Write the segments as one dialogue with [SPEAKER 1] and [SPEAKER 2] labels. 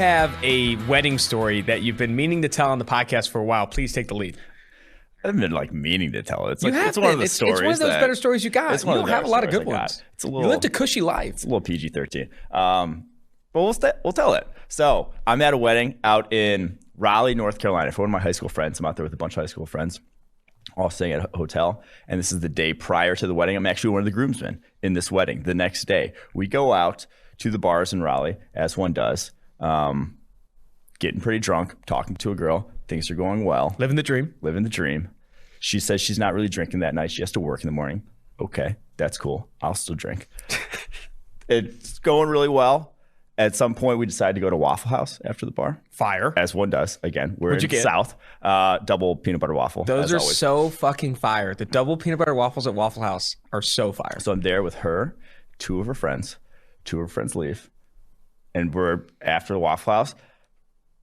[SPEAKER 1] have a wedding story that you've been meaning to tell on the podcast for a while. Please take the lead.
[SPEAKER 2] I haven't been like meaning to tell it. It's, like, it's one of the stories.
[SPEAKER 1] It's one of those better stories you got. You don't have a lot of good ones.
[SPEAKER 2] It's a little,
[SPEAKER 1] you lived a cushy life.
[SPEAKER 2] It's a little PG-13. But we'll tell it. So I'm at a wedding out in Raleigh, North Carolina for one of my high school friends. I'm out there with a bunch of high school friends, all staying at a hotel. And this is the day prior to the wedding. I'm actually one of the groomsmen in this wedding. The next day, we go out to the bars in Raleigh, as one does, getting pretty drunk, talking to a girl. Things are going well.
[SPEAKER 1] Living the dream.
[SPEAKER 2] Living the dream. She says she's not really drinking that night. She has to work in the morning. Okay, that's cool. I'll still drink. It's going really well. At some point, we decided to go to Waffle House after the bar.
[SPEAKER 1] Fire.
[SPEAKER 2] As one does. Again, we're
[SPEAKER 1] What'd
[SPEAKER 2] in
[SPEAKER 1] you get?
[SPEAKER 2] South. Double peanut butter waffle.
[SPEAKER 1] Those are always so fucking fire. The double peanut butter waffles at Waffle House are so fire.
[SPEAKER 2] So I'm there with her, two of her friends. Two of her friends leave. And we're after the Waffle House.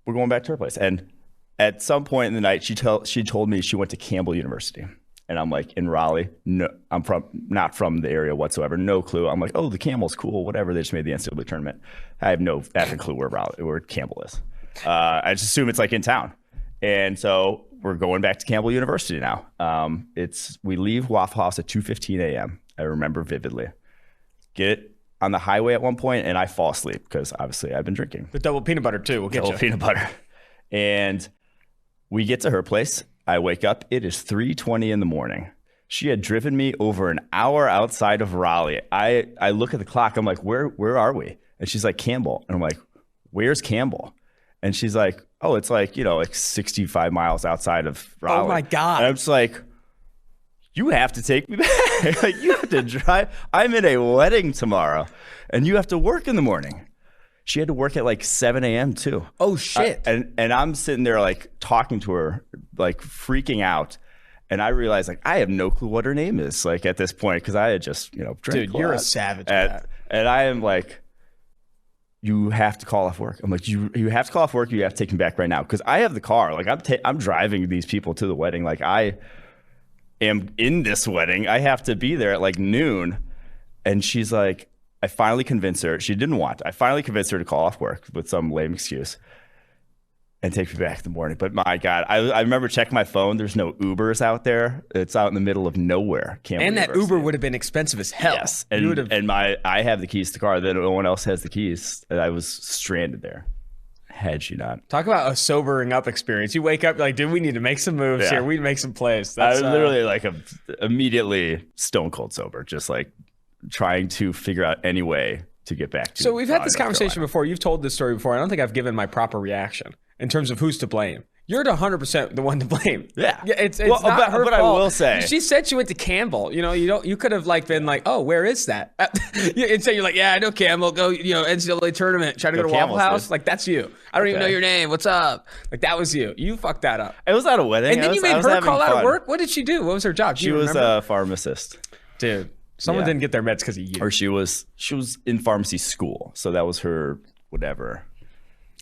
[SPEAKER 2] We're going back to her place. And at some point in the night, she told me she went to Campbell University. And I'm like, in Raleigh. No, I'm not from the area whatsoever. No clue. I'm like, oh, the Campbell's cool. Whatever. They just made the NCAA tournament. I have no effing clue where Campbell is. I just assume it's like in town. And so we're going back to Campbell University now. We leave Waffle House at 2:15 a.m. I remember vividly. Get on the highway at one point, and I fall asleep because obviously I've been drinking.
[SPEAKER 1] The double peanut butter too. We'll get
[SPEAKER 2] double peanut butter. And we get to her place. I wake up. It is 3:20 in the morning. She had driven me over an hour outside of Raleigh. I look at the clock. I'm like, where are we? And she's like, Campbell. And I'm like, where's Campbell? And she's like, oh, it's like, like 65 miles outside of Raleigh.
[SPEAKER 1] Oh my God.
[SPEAKER 2] And I'm just like, you have to take me back. Like, you have to drive. I'm in a wedding tomorrow and you have to work in the morning. She had to work at like 7 a.m. too.
[SPEAKER 1] Oh shit.
[SPEAKER 2] And I'm sitting there like talking to her, like freaking out. And I realized like I have no clue what her name is like at this point because I had just, drank.
[SPEAKER 1] Dude, you're a savage.
[SPEAKER 2] And I am like, you have to call off work. I'm like, you have to call off work. You have to take me back right now because I have the car. Like I'm driving these people to the wedding. Like I am in this wedding. I have to be there at like noon. And she's like, I finally convinced her. She didn't want to. I finally convinced her to call off work with some lame excuse and take me back in the morning. But my God, I remember checking my phone. There's no Ubers out there. It's out in the middle of nowhere.
[SPEAKER 1] And that Uber would have been expensive as hell.
[SPEAKER 2] Yes. And I have the keys to the car. Then no one else has the keys. And I was stranded there. Had she not.
[SPEAKER 1] Talk about a sobering up experience. You wake up like, dude, we need to make some moves here. We need to make some plays.
[SPEAKER 2] I was literally like immediately stone cold sober. Just like trying to figure out any way to get back to.
[SPEAKER 1] So we've had this conversation before. You've told this story before. I don't think I've given my proper reaction in terms of who's to blame. You're 100% the one to blame.
[SPEAKER 2] Yeah.
[SPEAKER 1] It's not her fault.
[SPEAKER 2] But I will say,
[SPEAKER 1] she said she went to Campbell. You could have like been like, oh, where is that? And so you're like, yeah, I know Campbell. Go, NCAA tournament. Try to go to Waffle House. Like that's you. I don't even know your name. What's up? Like that was you. You fucked that up.
[SPEAKER 2] It was at a wedding.
[SPEAKER 1] And then you made her call out of work. What did she do? What was her job?
[SPEAKER 2] She was a pharmacist.
[SPEAKER 1] Dude. Someone didn't get their meds because of you.
[SPEAKER 2] Or she was in pharmacy school. So that was her whatever.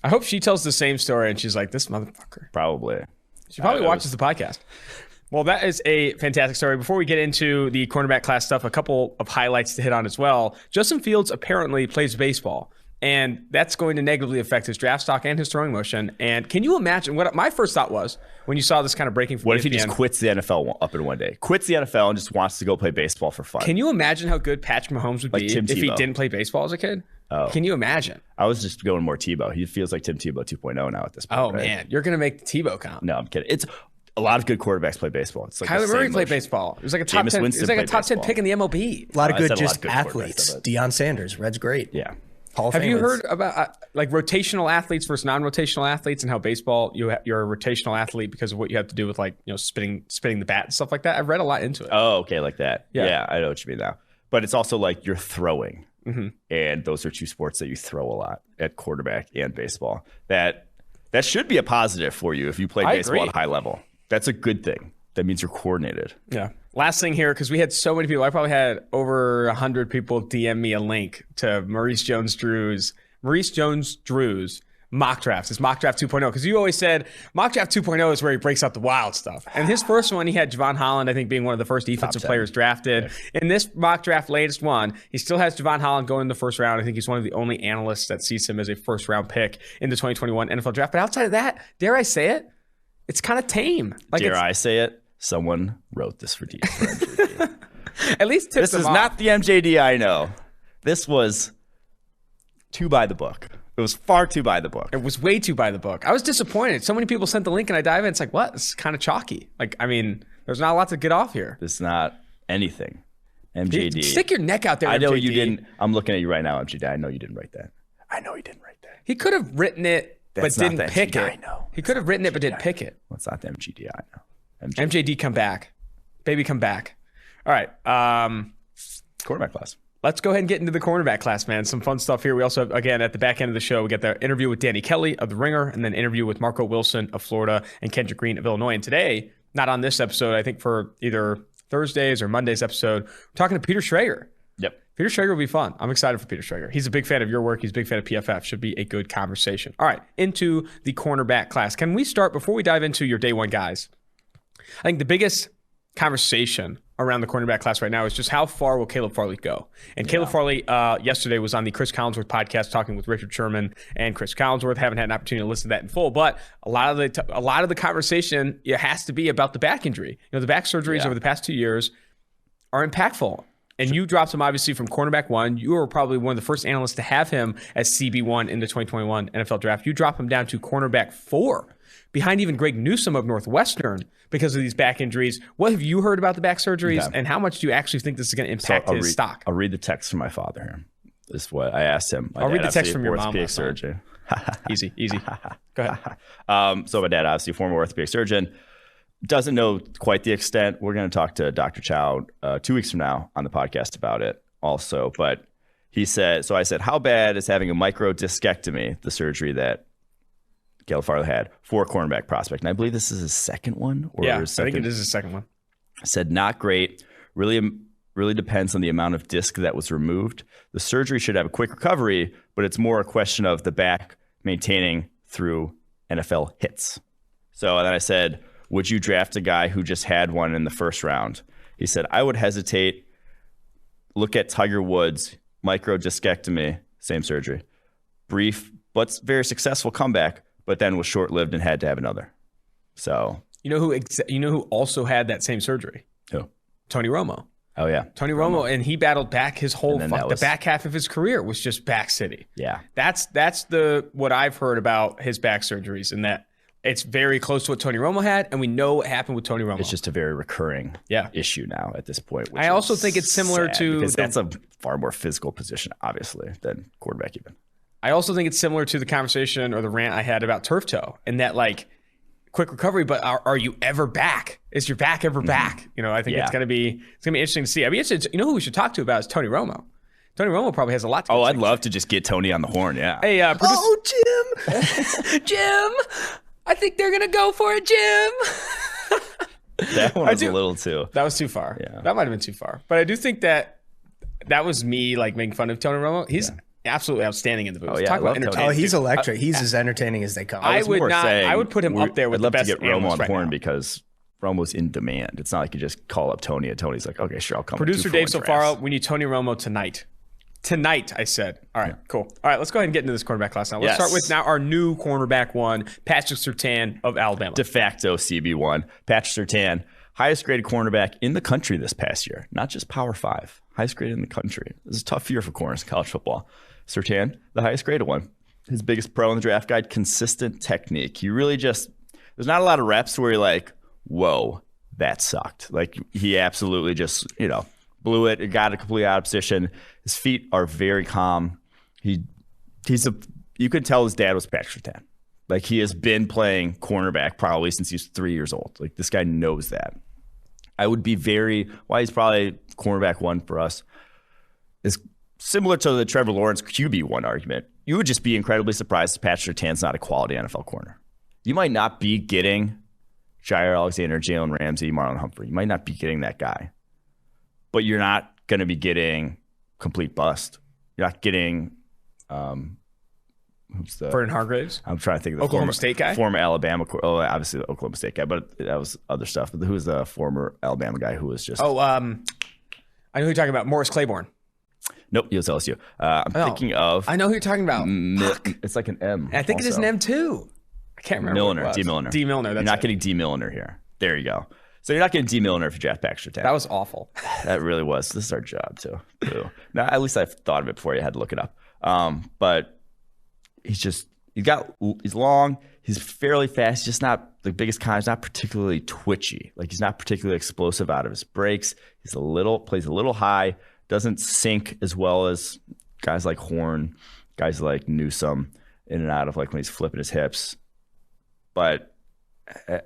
[SPEAKER 1] I hope she tells the same story and she's like, this motherfucker.
[SPEAKER 2] Probably.
[SPEAKER 1] She probably watches the podcast. Well, that is a fantastic story. Before we get into the cornerback class stuff, a couple of highlights to hit on as well. Justin Fields apparently plays baseball. And that's going to negatively affect his draft stock and his throwing motion. And can you imagine what my first thought was when you saw this kind of breaking from
[SPEAKER 2] What if he just quits the NFL up in one day? Quits the NFL and just wants to go play baseball for fun.
[SPEAKER 1] Can you imagine how good Patrick Mahomes would be if he didn't play baseball as a kid?
[SPEAKER 2] Oh.
[SPEAKER 1] Can you imagine?
[SPEAKER 2] I was just going more Tebow. He feels like Tim Tebow 2.0 now at this point.
[SPEAKER 1] Oh, right? Man. You're going to make the Tebow count.
[SPEAKER 2] No, I'm kidding. It's a lot of good quarterbacks play baseball. It's like
[SPEAKER 1] Kyler Murray played baseball. It was like a top 10. It was like a top 10 pick in the MLB.
[SPEAKER 3] A lot of good athletes. Deion Sanders. Red's great.
[SPEAKER 2] Yeah.
[SPEAKER 1] Have you heard about like rotational athletes versus non-rotational athletes and how baseball you're a rotational athlete because of what you have to do with like spinning the bat and stuff like that? I've read a lot into it.
[SPEAKER 2] Oh, okay, like that. Yeah, I know what you mean now. But it's also like you're throwing, and those are two sports that you throw a lot at quarterback and baseball. That should be a positive for you if you play baseball at a high level. That's a good thing. That means you're coordinated.
[SPEAKER 1] Yeah. Last thing here, because we had so many people. I probably had over 100 people DM me a link to Maurice Jones-Drew's mock drafts. It's mock draft 2.0, because you always said mock draft 2.0 is where he breaks out the wild stuff. And his first one, he had Javon Holland, I think, being one of the first defensive players drafted. Yeah. In this mock draft latest one, he still has Javon Holland going in the first round. I think he's one of the only analysts that sees him as a first round pick in the 2021 NFL draft. But outside of that, dare I say it, it's kind of tame.
[SPEAKER 2] Dare I say it? Someone wrote this for MJD.
[SPEAKER 1] At least
[SPEAKER 2] this is not the MJD I know. This was too by the book. It was far too by the book.
[SPEAKER 1] It was way too by the book. I was disappointed. So many people sent the link and I dive in. It's like, what? It's kind of chalky. Like, I mean, there's not a lot to get off here.
[SPEAKER 2] It's not anything. MJD.
[SPEAKER 1] Stick your neck out there,
[SPEAKER 2] I know
[SPEAKER 1] MJD.
[SPEAKER 2] You didn't. I'm looking at you right now, MJD. I know you didn't write that. I know you didn't write that.
[SPEAKER 1] He could have written it, but didn't pick it.
[SPEAKER 2] I know.
[SPEAKER 1] He could have written it, but didn't pick it.
[SPEAKER 2] Well, it's not the MJD I know.
[SPEAKER 1] MJD, come back. Baby, come back. All right.
[SPEAKER 2] Quarterback class.
[SPEAKER 1] Let's go ahead and get into the cornerback class, man. Some fun stuff here. We also have, again, at the back end of the show, we get the interview with Danny Kelly of the Ringer, and then interview with Marco Wilson of Florida and Kendrick Green of Illinois. And today, not on this episode, I think for either Thursday's or Monday's episode, we're talking to Peter Schrager.
[SPEAKER 2] Yep.
[SPEAKER 1] Peter Schrager will be fun. I'm excited for Peter Schrager. He's a big fan of your work. He's a big fan of PFF. Should be a good conversation. All right, into the cornerback class. Can we start, before we dive into your day one guys, I think the biggest conversation around the cornerback class right now is just how far will Caleb Farley go? And Caleb Farley yesterday was on the Chris Collinsworth podcast talking with Richard Sherman and Chris Collinsworth. Haven't had an opportunity to listen to that in full, but a lot of the conversation has to be about the back injury. You know, the back surgeries over the past 2 years are impactful. And you dropped him obviously from cornerback 1. You were probably one of the first analysts to have him as CB1 in the 2021 NFL draft. You drop him down to cornerback 4, behind even Greg Newsome of Northwestern, because of these back injuries. What have you heard about the back surgeries, and how much do you actually think this is going to impact his stock?
[SPEAKER 2] I'll read the text from my father here. This is what I asked him.
[SPEAKER 1] I'll read the text from your mom.
[SPEAKER 2] Orthopedic surgeon.
[SPEAKER 1] Easy. Go ahead.
[SPEAKER 2] So my dad, obviously former orthopedic surgeon, doesn't know quite the extent. We're going to talk to Dr. Chow 2 weeks from now on the podcast about it also. But he said, so I said, how bad is having a microdiscectomy, the surgery that Gayle Farley had, for a cornerback prospect? And I believe this is his second one.
[SPEAKER 1] I think it is his second one.
[SPEAKER 2] Said not great. Really depends on the amount of disc that was removed. The surgery should have a quick recovery, but it's more a question of the back maintaining through NFL hits. So then I said, would you draft a guy who just had one in the first round? He said, I would hesitate. Look at Tiger Woods, microdiscectomy, same surgery. Brief, but very successful comeback, but then was short-lived and had to have another. So
[SPEAKER 1] you know who also had that same surgery?
[SPEAKER 2] Who?
[SPEAKER 1] Tony Romo.
[SPEAKER 2] Oh yeah,
[SPEAKER 1] Tony Romo, and he battled back his whole the back half of his career was just back city.
[SPEAKER 2] Yeah,
[SPEAKER 1] that's what I've heard about his back surgeries, and that it's very close to what Tony Romo had, and we know what happened with Tony Romo.
[SPEAKER 2] It's just a very recurring issue now at this point.
[SPEAKER 1] I also think it's similar to
[SPEAKER 2] because that's a far more physical position, obviously, than quarterback even.
[SPEAKER 1] I also think it's similar to the conversation or the rant I had about turf toe, and that like quick recovery, but are you ever back? Is your back ever back? You know, I think it's gonna be interesting to see. I mean, you know who we should talk to about is Tony Romo. Tony Romo probably has a lot to say.
[SPEAKER 2] I'd love to just get Tony on the horn. Yeah.
[SPEAKER 1] Hey, Jim, Jim, I think they're gonna go for it, Jim.
[SPEAKER 2] That one was a little too.
[SPEAKER 1] That was too far.
[SPEAKER 2] Yeah,
[SPEAKER 1] that might have been too far. But I do think that was me like making fun of Tony Romo. He's absolutely outstanding in the booth.
[SPEAKER 2] Oh, yeah,
[SPEAKER 1] Talk about entertaining.
[SPEAKER 3] Oh, he's electric. He's as entertaining as they come.
[SPEAKER 1] I would put him up there with the best.
[SPEAKER 2] I'd love to get Romo on
[SPEAKER 1] right
[SPEAKER 2] horn
[SPEAKER 1] now.
[SPEAKER 2] Because Romo's in demand. It's not like you just call up Tony and Tony's like, okay, sure, I'll come.
[SPEAKER 1] Producer Dave Sofaro, we need Tony Romo tonight. Tonight, I said. All right, cool. All right, let's go ahead and get into this cornerback class now. Let's start with now our new cornerback 1, Patrick Surtain of Alabama.
[SPEAKER 2] De facto CB1. Patrick Surtain, highest graded cornerback in the country this past year. Not just Power 5. Highest graded in the country. This is a tough year for corners in college football. Surtain, the highest graded one. His biggest pro in the draft guide, consistent technique. He really there's not a lot of reps where you're like, whoa, that sucked. Like he absolutely just, blew it. It got it completely out of position. His feet are very calm. You could tell his dad was Patrick Surtain. Like he has been playing cornerback probably since he was 3 years old. Like this guy knows that. I would be why he's probably cornerback 1 for us is similar to the Trevor Lawrence QB1 argument. You would just be incredibly surprised if Patrick Surtain's not a quality NFL corner. You might not be getting Jair Alexander, Jalen Ramsey, Marlon Humphrey. You might not be getting that guy. But you're not going to be getting complete bust. You're not getting Who's the
[SPEAKER 1] Vernon Hargreaves?
[SPEAKER 2] I'm trying to think of the
[SPEAKER 1] Oklahoma State guy?
[SPEAKER 2] Former Alabama. Oh, obviously the Oklahoma State guy, but that was other stuff. But who's the former Alabama guy who was just?
[SPEAKER 1] I know who you're talking about. Morris Claiborne.
[SPEAKER 2] Nope, he was LSU. I'm thinking of.
[SPEAKER 1] I know who you're talking about.
[SPEAKER 2] It's like an M.
[SPEAKER 1] I think it is an M too. I can't remember.
[SPEAKER 2] Milliner, D. Milliner.
[SPEAKER 1] D. Milliner.
[SPEAKER 2] You're not getting D. Milliner here. There you go. So you're not getting D. Milliner if you draft Patrick Surtain.
[SPEAKER 1] That was awful.
[SPEAKER 2] That really was. This is our job too. Now, at least I thought of it before you had to look it up. But he's long. He's fairly fast. He's just not the biggest con. He's not particularly twitchy. Like he's not particularly explosive out of his breaks. Plays a little high. Doesn't sink as well as guys like Horn, guys like Newsome, in and out of like when he's flipping his hips. But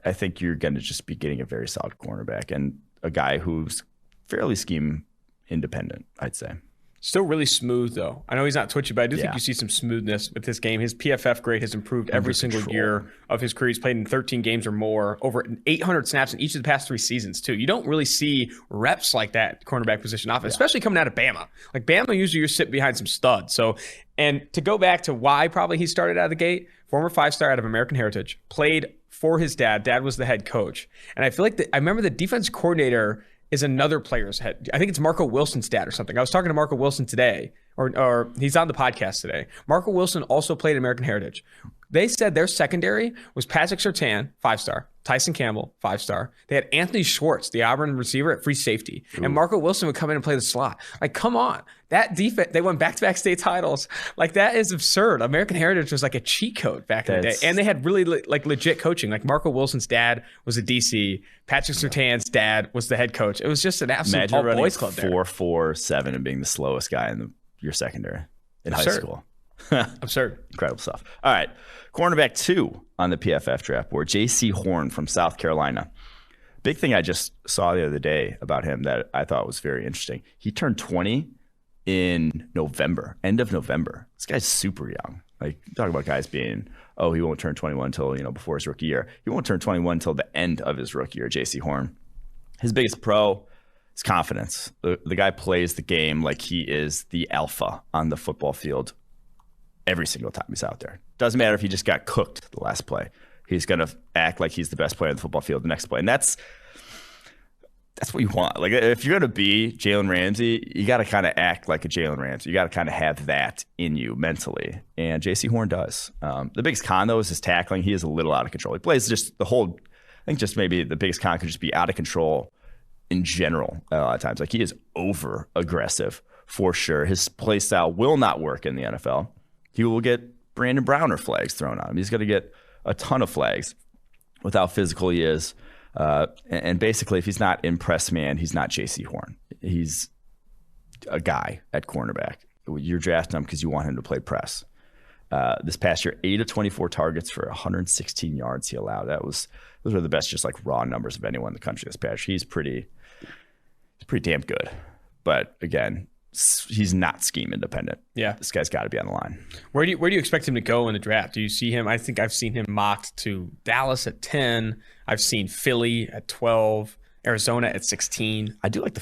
[SPEAKER 2] I think you're going to just be getting a very solid cornerback and a guy who's fairly scheme independent, I'd say.
[SPEAKER 1] Still really smooth, though. I know he's not twitchy, but I do think you see some smoothness with his game. His PFF grade has improved every single year of his career. He's played in 13 games or more, over 800 snaps in each of the past 3 seasons, too. You don't really see reps like that cornerback position offense, especially coming out of Bama. Like, Bama, usually you're sitting behind some studs. So, and to go back to why probably he started out of the gate, former 5-star out of American Heritage, played for his dad. Dad was the head coach. And I feel like I remember the defense coordinator is another player's head. I think it's Marco Wilson's dad or something. I was talking to Marco Wilson today, or he's on the podcast today. Marco Wilson also played American Heritage. They said their secondary was Patrick Surtain, 5-star, Tyson Campbell, 5-star. They had Anthony Schwartz, the Auburn receiver, at free safety. Ooh. And Marco Wilson would come in and play the slot. Like, come on. That defense, they won back-to-back state titles. Like, that is absurd. American Heritage was like a cheat code back in the day. And they had really like legit coaching. Like, Marco Wilson's dad was a DC. Patrick Surtain's dad was the head coach. It was just an absolute all-boys club there.
[SPEAKER 2] 4.47 and being the slowest guy in your secondary in high school.
[SPEAKER 1] Absurd.
[SPEAKER 2] Incredible stuff. All right. Cornerback 2 on the PFF draft board, J.C. Horn from South Carolina. Big thing I just saw the other day about him that I thought was very interesting. He turned 20 in November, end of November. This guy's super young. Like, talk about guys being, he won't turn 21 until, before his rookie year. He won't turn 21 until the end of his rookie year, J.C. Horn. His biggest pro is confidence. The guy plays the game like he is the alpha on the football field every single time he's out there. Doesn't matter if he just got cooked the last play. He's going to act like he's the best player on the football field the next play. And that's what you want. Like, if you're going to be Jalen Ramsey, you got to kind of act like a Jalen Ramsey. You got to kind of have that in you mentally. And J.C. Horn does. The biggest con, though, is his tackling. He is a little out of control. He plays just I think just maybe the biggest con could just be out of control in general a lot of times. Like, he is over aggressive for sure. His play style will not work in the NFL. He will get Brandon Browner flags thrown on him. He's going to get a ton of flags with how physical he is. And basically, if he's not in press man, he's not J.C. Horn. He's a guy at cornerback. You're drafting him because you want him to play press. This past year, 8 of 24 targets for 116 yards he allowed. Those are the best, just like raw numbers of anyone in the country this past year. He's pretty damn good. But again, he's not scheme independent.
[SPEAKER 1] Yeah,
[SPEAKER 2] this guy's got to be on the line.
[SPEAKER 1] Where do you expect him to go in the draft? Do you see him? I think I've seen him mocked to Dallas at 10. I've seen Philly at 12, Arizona at 16.
[SPEAKER 2] I do like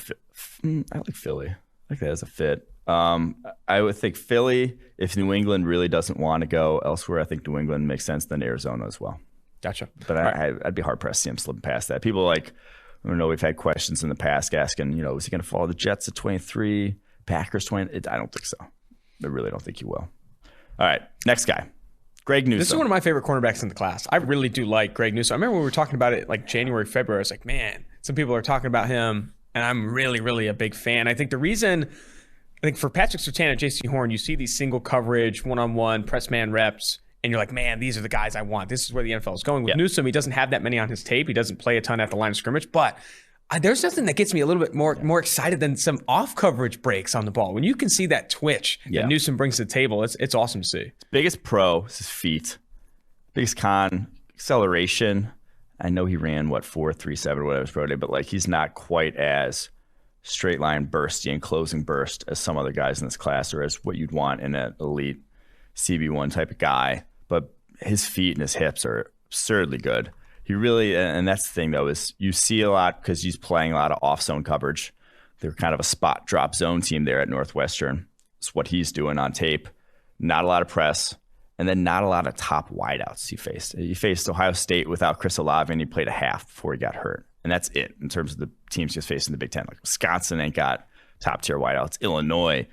[SPEAKER 2] I like Philly. I like that as a fit. I would think Philly, if New England really doesn't want to go elsewhere, I think New England makes sense, then Arizona as well.
[SPEAKER 1] Gotcha.
[SPEAKER 2] But I'd be hard pressed to see him slipping past that. People I don't know, we've had questions in the past asking, is he going to follow the Jets at 23? Packers 20? I don't think so. I really don't think he will. All right, next guy, Greg Newsome.
[SPEAKER 1] This is one of my favorite cornerbacks in the class. I really do like Greg Newsome. I remember when we were talking about it like January, February. I was like, man, some people are talking about him, and I'm really, really a big fan. I think for Patrick Surtain and J.C. Horn, you see these single coverage, one-on-one, press man reps, and you're like, man, these are the guys I want. This is where the NFL is going. With Newsome, he doesn't have that many on his tape. He doesn't play a ton at the line of scrimmage, but there's nothing that gets me a little bit more excited than some off-coverage breaks on the ball. When you can see that twitch that Newsome brings to the table, it's awesome to see. His
[SPEAKER 2] biggest pro is his feet. Biggest con, acceleration. I know he ran, 4.37 or whatever his pro day, but he's not quite as straight line bursty and closing burst as some other guys in this class, or as what you'd want in an elite CB1 type of guy. But his feet and his hips are absurdly good. He really, and that's the thing though, is you see a lot because he's playing a lot of off zone coverage. They're kind of a spot drop zone team there at Northwestern. It's what he's doing on tape. Not a lot of press. And then not a lot of top wideouts he faced. He faced Ohio State without Chris Olave, and he played a half before he got hurt. And that's it in terms of the teams he's facing in the Big Ten. Like Wisconsin ain't got top-tier wideouts. Illinois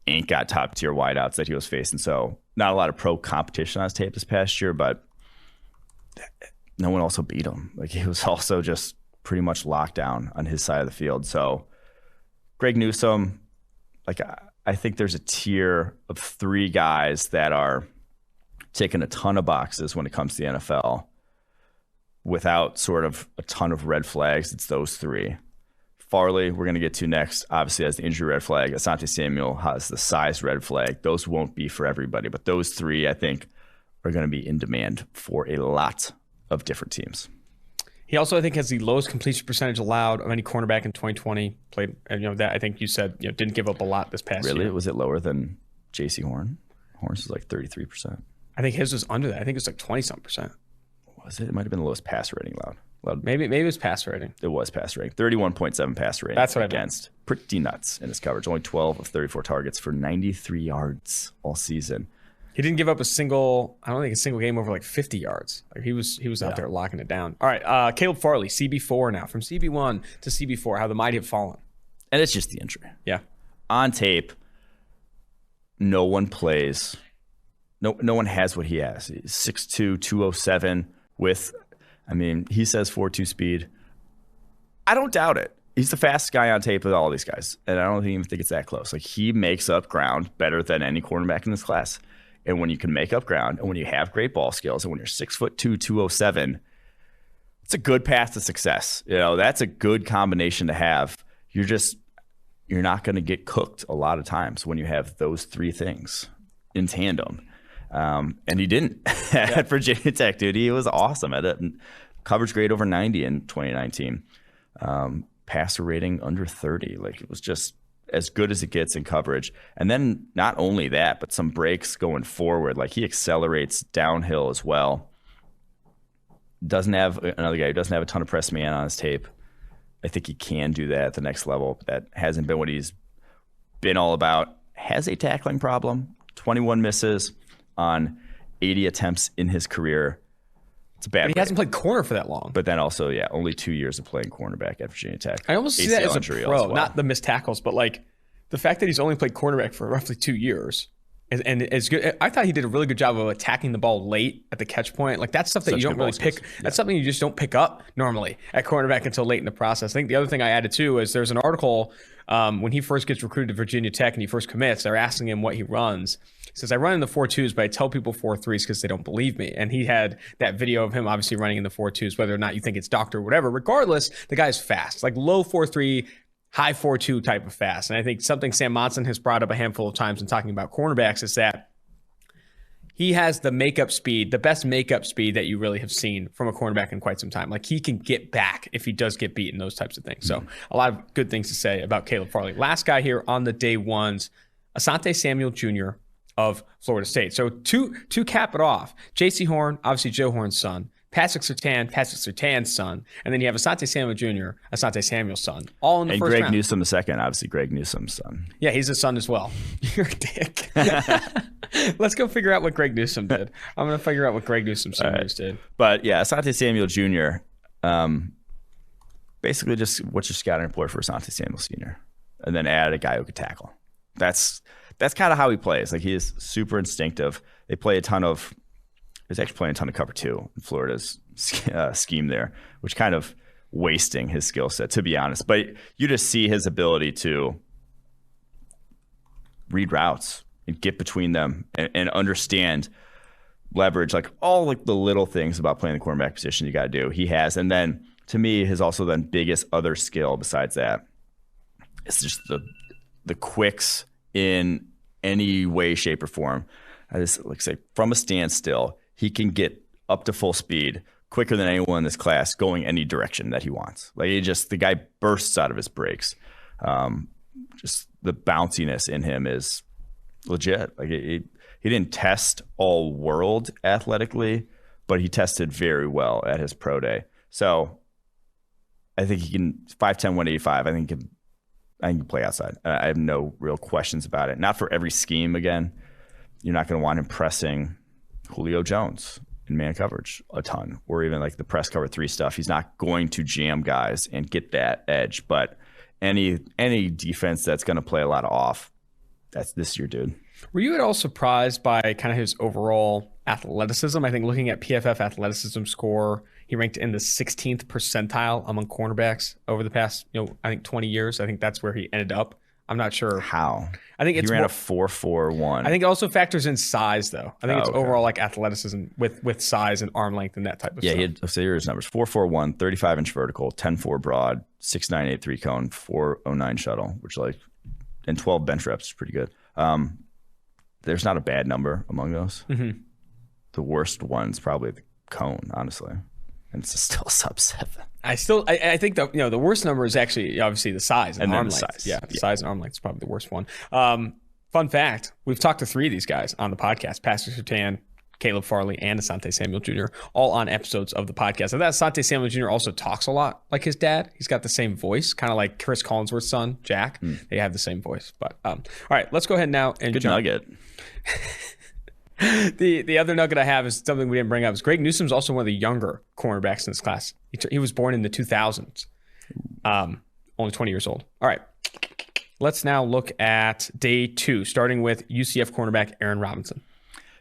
[SPEAKER 2] ain't got top-tier wideouts that he was facing. So not a lot of pro competition on his tape this past year, but no one also beat him. Like he was also just pretty much locked down on his side of the field. So Greg Newsome, like I think there's a tier of 3 guys that are ticking a ton of boxes when it comes to the NFL without sort of a ton of red flags. It's those 3. Farley, we're going to get to next, obviously has the injury red flag. Asante Samuel has the size red flag. Those won't be for everybody, but those 3, I think, are going to be in demand for a lot of different teams.
[SPEAKER 1] He also, I think, has the lowest completion percentage allowed of any cornerback in 2020. Played, that I think you said, didn't give up a lot this past year.
[SPEAKER 2] Really? Was it lower than J.C. Horn? Horn's is like 33%.
[SPEAKER 1] I think his was under that. I think it was like 20-something%.
[SPEAKER 2] Was it? It might have been the lowest pass rating allowed.
[SPEAKER 1] Maybe it was pass rating.
[SPEAKER 2] It was pass rating. 31.7 pass rating.
[SPEAKER 1] That's what
[SPEAKER 2] against. Pretty nuts in his coverage. Only 12 of 34 targets for 93 yards all season.
[SPEAKER 1] He didn't give up a single game over like 50 yards. Like he was out there locking it down. All right, Caleb Farley, CB4 now. From CB1 to CB4, how the mighty have fallen.
[SPEAKER 2] And it's just the injury.
[SPEAKER 1] Yeah.
[SPEAKER 2] On tape, no one plays. No one has what he has. He's 6'2", 207 with, he says 4.2 speed. I don't doubt it. He's the fastest guy on tape with all these guys. And I don't even think it's that close. Like he makes up ground better than any quarterback in this class. And when you can make up ground and when you have great ball skills and when you're 6'2", 207, it's a good path to success. That's a good combination to have. You're not going to get cooked a lot of times when you have those 3 things in tandem. And he didn't at Virginia Tech, dude. He was awesome at it. Coverage grade over 90 in 2019. Passer rating under 30. Like it was just as good as it gets in coverage. And then not only that, but some breaks going forward. Like he accelerates downhill as well. Doesn't have another guy who doesn't have a ton of press man on his tape. I think he can do that at the next level. But that hasn't been what he's been all about. Has a tackling problem. 21 misses on 80 attempts in his career. It's a bad
[SPEAKER 1] He hasn't played corner for that long.
[SPEAKER 2] But then also, only 2 years of playing cornerback at Virginia Tech.
[SPEAKER 1] I almost see that as a pro, not the missed tackles, but like the fact that he's only played cornerback for roughly 2 years. And it's good. I thought he did a really good job of attacking the ball late at the catch point. Like that's stuff that you don't really pick. Yeah. That's something you just don't pick up normally at cornerback until late in the process. I think the other thing I added too is there's an article when he first gets recruited to Virginia Tech and he first commits. They're asking him what he runs. He says, I run in the 4.2s, but I tell people 4.3s because they don't believe me. And he had that video of him obviously running in the 4.2s, whether or not you think it's doctor or whatever. Regardless, the guy's fast, like low 4.3, high 4.2 type of fast. And I think something Sam Monson has brought up a handful of times in talking about cornerbacks is that he has the makeup speed, the best makeup speed that you really have seen from a cornerback in quite some time. Like he can get back if he does get beat and those types of things. So a lot of good things to say about Caleb Farley. Last guy here on the day ones, Asante Samuel Jr. of Florida State. So to cap it off, J.C. Horn, obviously Joe Horn's son, Patrick Surtain's son, and then you have Asante Samuel Jr., Asante Samuel's son, all in the first round.
[SPEAKER 2] And Greg Newsome the second, obviously Greg Newsome's son.
[SPEAKER 1] Yeah, he's his son as well. You're a dick. Let's go figure out what Greg Newsome did. I'm going to figure out what Greg Newsome Sr. did.
[SPEAKER 2] But yeah, Asante Samuel Jr., basically just what's your scouting report for Asante Samuel Sr., and then add a guy who could tackle. That's kind of how he plays. Like he is super instinctive. They play he's actually playing a ton of cover two in Florida's scheme there, which kind of wasting his skill set, to be honest. But you just see his ability to read routes and get between them and understand leverage, like all like the little things about playing the cornerback position you got to do. He has. And then to me, his also then biggest other skill besides that is just the quicks in any way, shape, or form. I just like say from a standstill, he can get up to full speed quicker than anyone in this class, going any direction that he wants. Like the guy bursts out of his brakes. Just the bounciness in him is legit. Like he didn't test all world athletically, but he tested very well at his pro day. So I think he can 5'10", 185. I think he can play outside. I have no real questions about it. Not for every scheme again. You're not going to want him pressing Julio Jones in man coverage a ton, or even like the press cover 3 stuff. He's not going to jam guys and get that edge, but any defense that's going to play a lot of off, this is your dude.
[SPEAKER 1] Were you at all surprised by kind of his overall athleticism? I think looking at PFF athleticism score, he ranked in the 16th percentile among cornerbacks over the past, I think 20 years. I think that's where he ended up. I'm not sure
[SPEAKER 2] how.
[SPEAKER 1] I think
[SPEAKER 2] he ran a 4.41.
[SPEAKER 1] I think it also factors in size, though. I think it's overall like athleticism with size and arm length and that type of stuff.
[SPEAKER 2] Yeah, let's say here's numbers: 4.41, 35-inch vertical, 10.4 broad, 6.98 3-cone, 4.09 shuttle, which and 12 bench reps is pretty good. There's not a bad number among those.
[SPEAKER 1] Mm-hmm.
[SPEAKER 2] The worst one's probably the cone, honestly, and it's still sub 7.
[SPEAKER 1] I think the worst number is actually obviously the size and arm length.
[SPEAKER 2] Size.
[SPEAKER 1] Yeah, the size and arm length is probably the worst one. Fun fact: we've talked to 3 of these guys on the podcast: Patrick Surtain, Caleb Farley, and Asante Samuel Jr. all on episodes of the podcast. And that Asante Samuel Jr. also talks a lot like his dad. He's got the same voice, kind of like Chris Collinsworth's son, Jack. They have the same voice. But all right, let's go ahead now and
[SPEAKER 2] good nugget.
[SPEAKER 1] The other nugget I have is something we didn't bring up. Is Greg Newsome's also one of the younger cornerbacks in this class. He was born in the 2000s, only 20 years old. All right, let's now look at day 2, starting with UCF cornerback Aaron Robinson.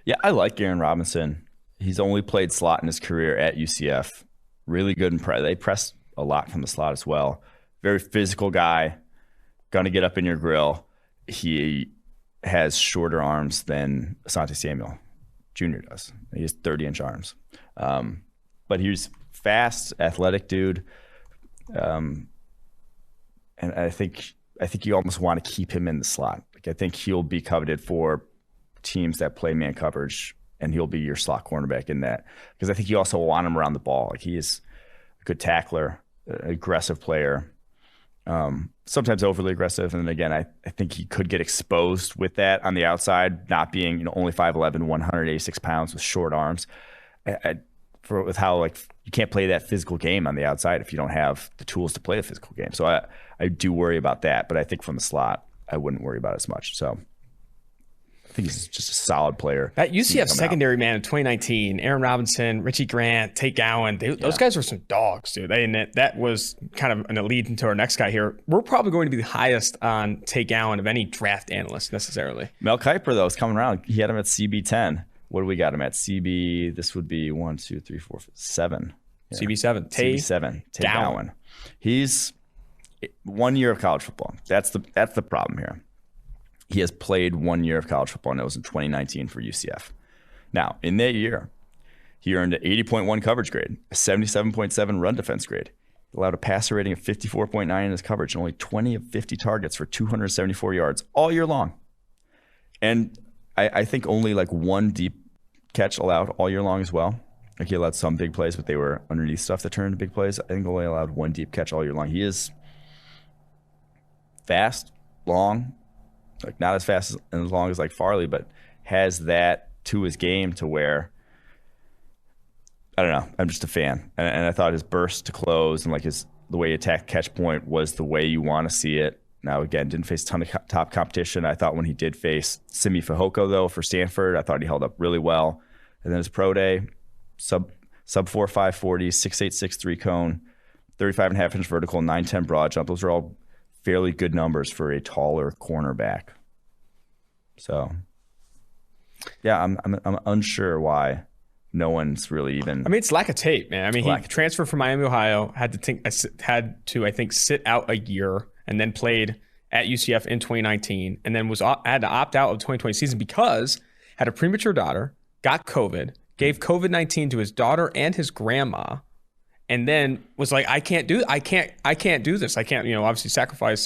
[SPEAKER 2] Yeah, I like Aaron Robinson. He's only played slot in his career at UCF. Really good in press. They press a lot from the slot as well. Very physical guy. Going to get up in your grill. He has shorter arms than Asante Samuel Jr. does. He has 30-inch arms. But he's fast, athletic dude. And I think you almost want to keep him in the slot. Like, I think he'll be coveted for teams that play man coverage, and he'll be your slot cornerback in that. Because I think you also want him around the ball. Like, he is a good tackler, an aggressive player. Sometimes overly aggressive, and again, I think he could get exposed with that on the outside, not being only 5'11", 186 pounds with short arms. With how you can't play that physical game on the outside if you don't have the tools to play a physical game. So I do worry about that, but I think from the slot, I wouldn't worry about it as much. So I think he's just a solid player.
[SPEAKER 1] That UCF secondary, man, in 2019, Aaron Robinson, Richie Grant, Tate Gowan, those guys were some dogs, dude. That was kind of an lead into our next guy here. We're probably going to be the highest on Tate Gowan of any draft analyst necessarily.
[SPEAKER 2] Mel Kiper, though, is coming around. He had him at CB10. What do we got him at? CB, this would be 1, 2, 3, 4, 5, 7. Yeah.
[SPEAKER 1] CB7.
[SPEAKER 2] CB7. Tate Gowan. He's 1 year of college football. That's the problem here. He has played 1 year of college football, and it was in 2019 for UCF. Now, in that year, he earned an 80.1 coverage grade, a 77.7 run defense grade. He allowed a passer rating of 54.9 in his coverage, and only 20 of 50 targets for 274 yards all year long. And I think only 1 deep catch allowed all year long as well. Like, he allowed some big plays, but they were underneath stuff that turned into big plays. I think only allowed 1 deep catch all year long. He is fast, long, not as fast and as long as Farley, but has that to his game to where, I don't know, I'm just a fan. And I thought his burst to close and the way he attacked catch point was the way you want to see it. Now, again, didn't face a ton of top competition. I thought when he did face Simi Fehoko, though, for Stanford, I thought he held up really well. And then his pro day, sub 4.5 40, 6.86 3-cone, 35.5-inch vertical, 9.10 broad jump. Those are all fairly good numbers for a taller cornerback. So, yeah, I'm unsure why no one's really even.
[SPEAKER 1] I mean, it's lack of tape, man. I mean, he transferred from Miami, Ohio, had to I think sit out a year, and then played at UCF in 2019, and then had to opt out of the 2020 season because had a premature daughter, got COVID, gave COVID-19 to his daughter and his grandma. And then was like, I can't do this. I can't do this. I can't, obviously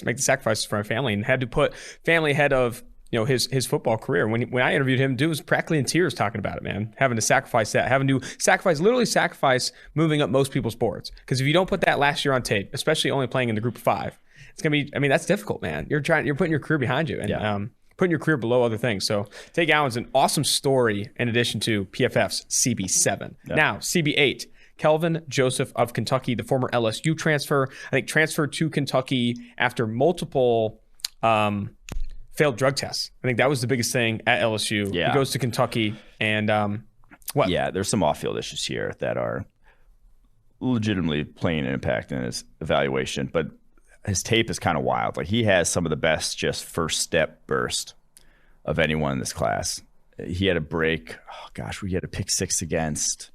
[SPEAKER 1] make the sacrifices for my family, and had to put family ahead of, his football career. When I interviewed him, dude was practically in tears talking about it, man. Having to sacrifice that, literally sacrifice moving up most people's boards. Because if you don't put that last year on tape, especially only playing in the group of 5, it's gonna be. I mean, that's difficult, man. You're putting your career behind you, and putting your career below other things. So Tate Gowan's an awesome story in addition to PFF's CB7. Yeah. Now CB8. Kelvin Joseph of Kentucky, the former LSU transfer, I think transferred to Kentucky after multiple failed drug tests. I think that was the biggest thing at LSU. Yeah. He goes to Kentucky, and What?
[SPEAKER 2] Yeah, there's some off-field issues here that are legitimately playing an impact in his evaluation, but his tape is kind of wild. Like, he has some of the best just first step burst of anyone in this class. He had a break. Oh gosh, we had a pick six against,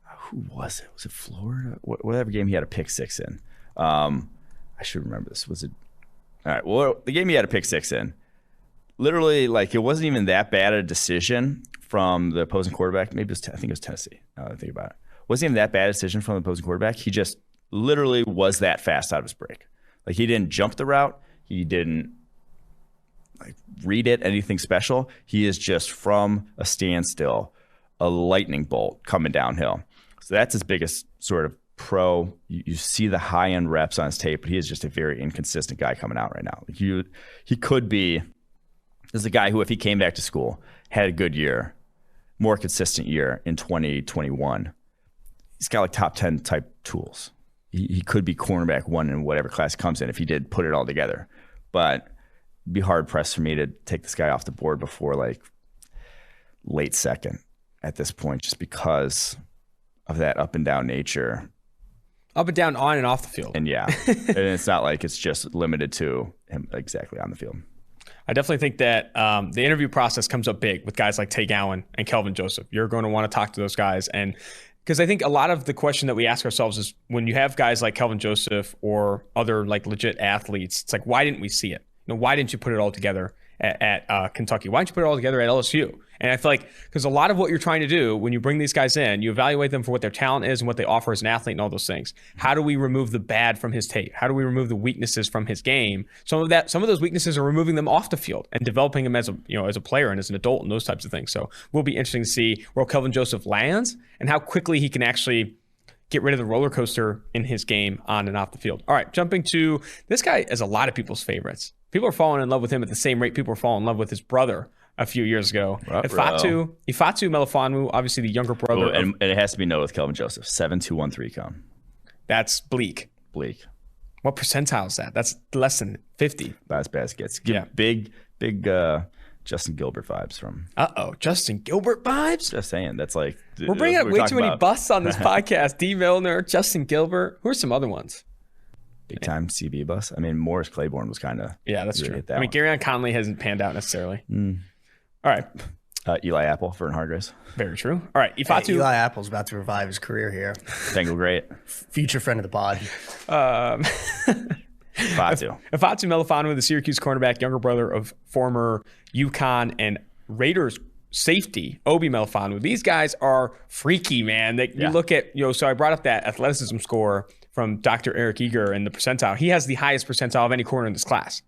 [SPEAKER 2] who was it? Was it Florida? Whatever game he had a pick six in. I should remember this. Was it? All right. Well, the game he had a pick six in, literally, like, it wasn't even that bad a decision from the opposing quarterback. Maybe I think it was Tennessee. Now that I think about it. Wasn't even that bad a decision from the opposing quarterback. He just literally was that fast out of his break. Like, he didn't jump the route. He didn't like read it, anything special. He is just from a standstill, a lightning bolt coming downhill. So that's his biggest sort of pro. You see the high end reps on his tape, but he is just a very inconsistent guy coming out right now. Like, he could be, this is a guy who, if he came back to school, had a good year, more consistent year in 2021, he's got like top 10 type tools. He could be cornerback one in whatever class comes in if he did put it all together. But it'd be hard pressed for me to take this guy off the board before like late second at this point, just because of that up and down nature.
[SPEAKER 1] Up and down, on and off the field.
[SPEAKER 2] And yeah, and it's not like it's just limited to him exactly on the field.
[SPEAKER 1] I definitely think that the interview process comes up big with guys like Tay Gowan and Kelvin Joseph. You're going to want to talk to those guys. And because I think a lot of the question that we ask ourselves is, when you have guys like Kelvin Joseph or other like legit athletes, it's like, why didn't we see it? You know, why didn't you put it all together at Kentucky? Why didn't you put it all together at LSU? And I feel like, because a lot of what you're trying to do when you bring these guys in, you evaluate them for what their talent is and what they offer as an athlete and all those things. How do we remove the bad from his tape? How do we remove the weaknesses from his game? Some of those weaknesses are removing them off the field and developing him as a player and as an adult and those types of things. So we'll be interesting to see where Kelvin Joseph lands and how quickly he can actually get rid of the roller coaster in his game on and off the field. All right, jumping to this guy is a lot of people's favorites. People are falling in love with him at the same rate people are falling in love with his brother a few years ago. Ifeatu Melifonwu, obviously the younger brother.
[SPEAKER 2] Oh, and it has to be noted with Kelvin Joseph, 7.213 cone.
[SPEAKER 1] That's bleak. What percentile is that? That's less than 50.
[SPEAKER 2] About as bad as it gets. Big Justin Gilbert vibes from.
[SPEAKER 1] Justin Gilbert vibes?
[SPEAKER 2] Just saying. That's like.
[SPEAKER 1] We're bringing up way too many busts on this podcast. D. Milner, Justin Gilbert. Who are some other ones?
[SPEAKER 2] Big time CB bus. I mean, Morris Claiborne was kind of.
[SPEAKER 1] Yeah, that's true. I mean, Garyon Conley hasn't panned out necessarily. All right.
[SPEAKER 2] Eli Apple, Vern Hargraves.
[SPEAKER 1] Very true. All right. Ifeatu.
[SPEAKER 3] Eli Apple's about to revive his career here.
[SPEAKER 2] Bengal great.
[SPEAKER 3] Future friend of the pod.
[SPEAKER 2] Ifeatu
[SPEAKER 1] Melifonwu, the Syracuse cornerback, younger brother of former UConn and Raiders safety Obi Melifonwu. These guys are freaky, man. You look at, so I brought up that athleticism score from Dr. Eric Eager and the percentile. He has the highest percentile of any corner in this class.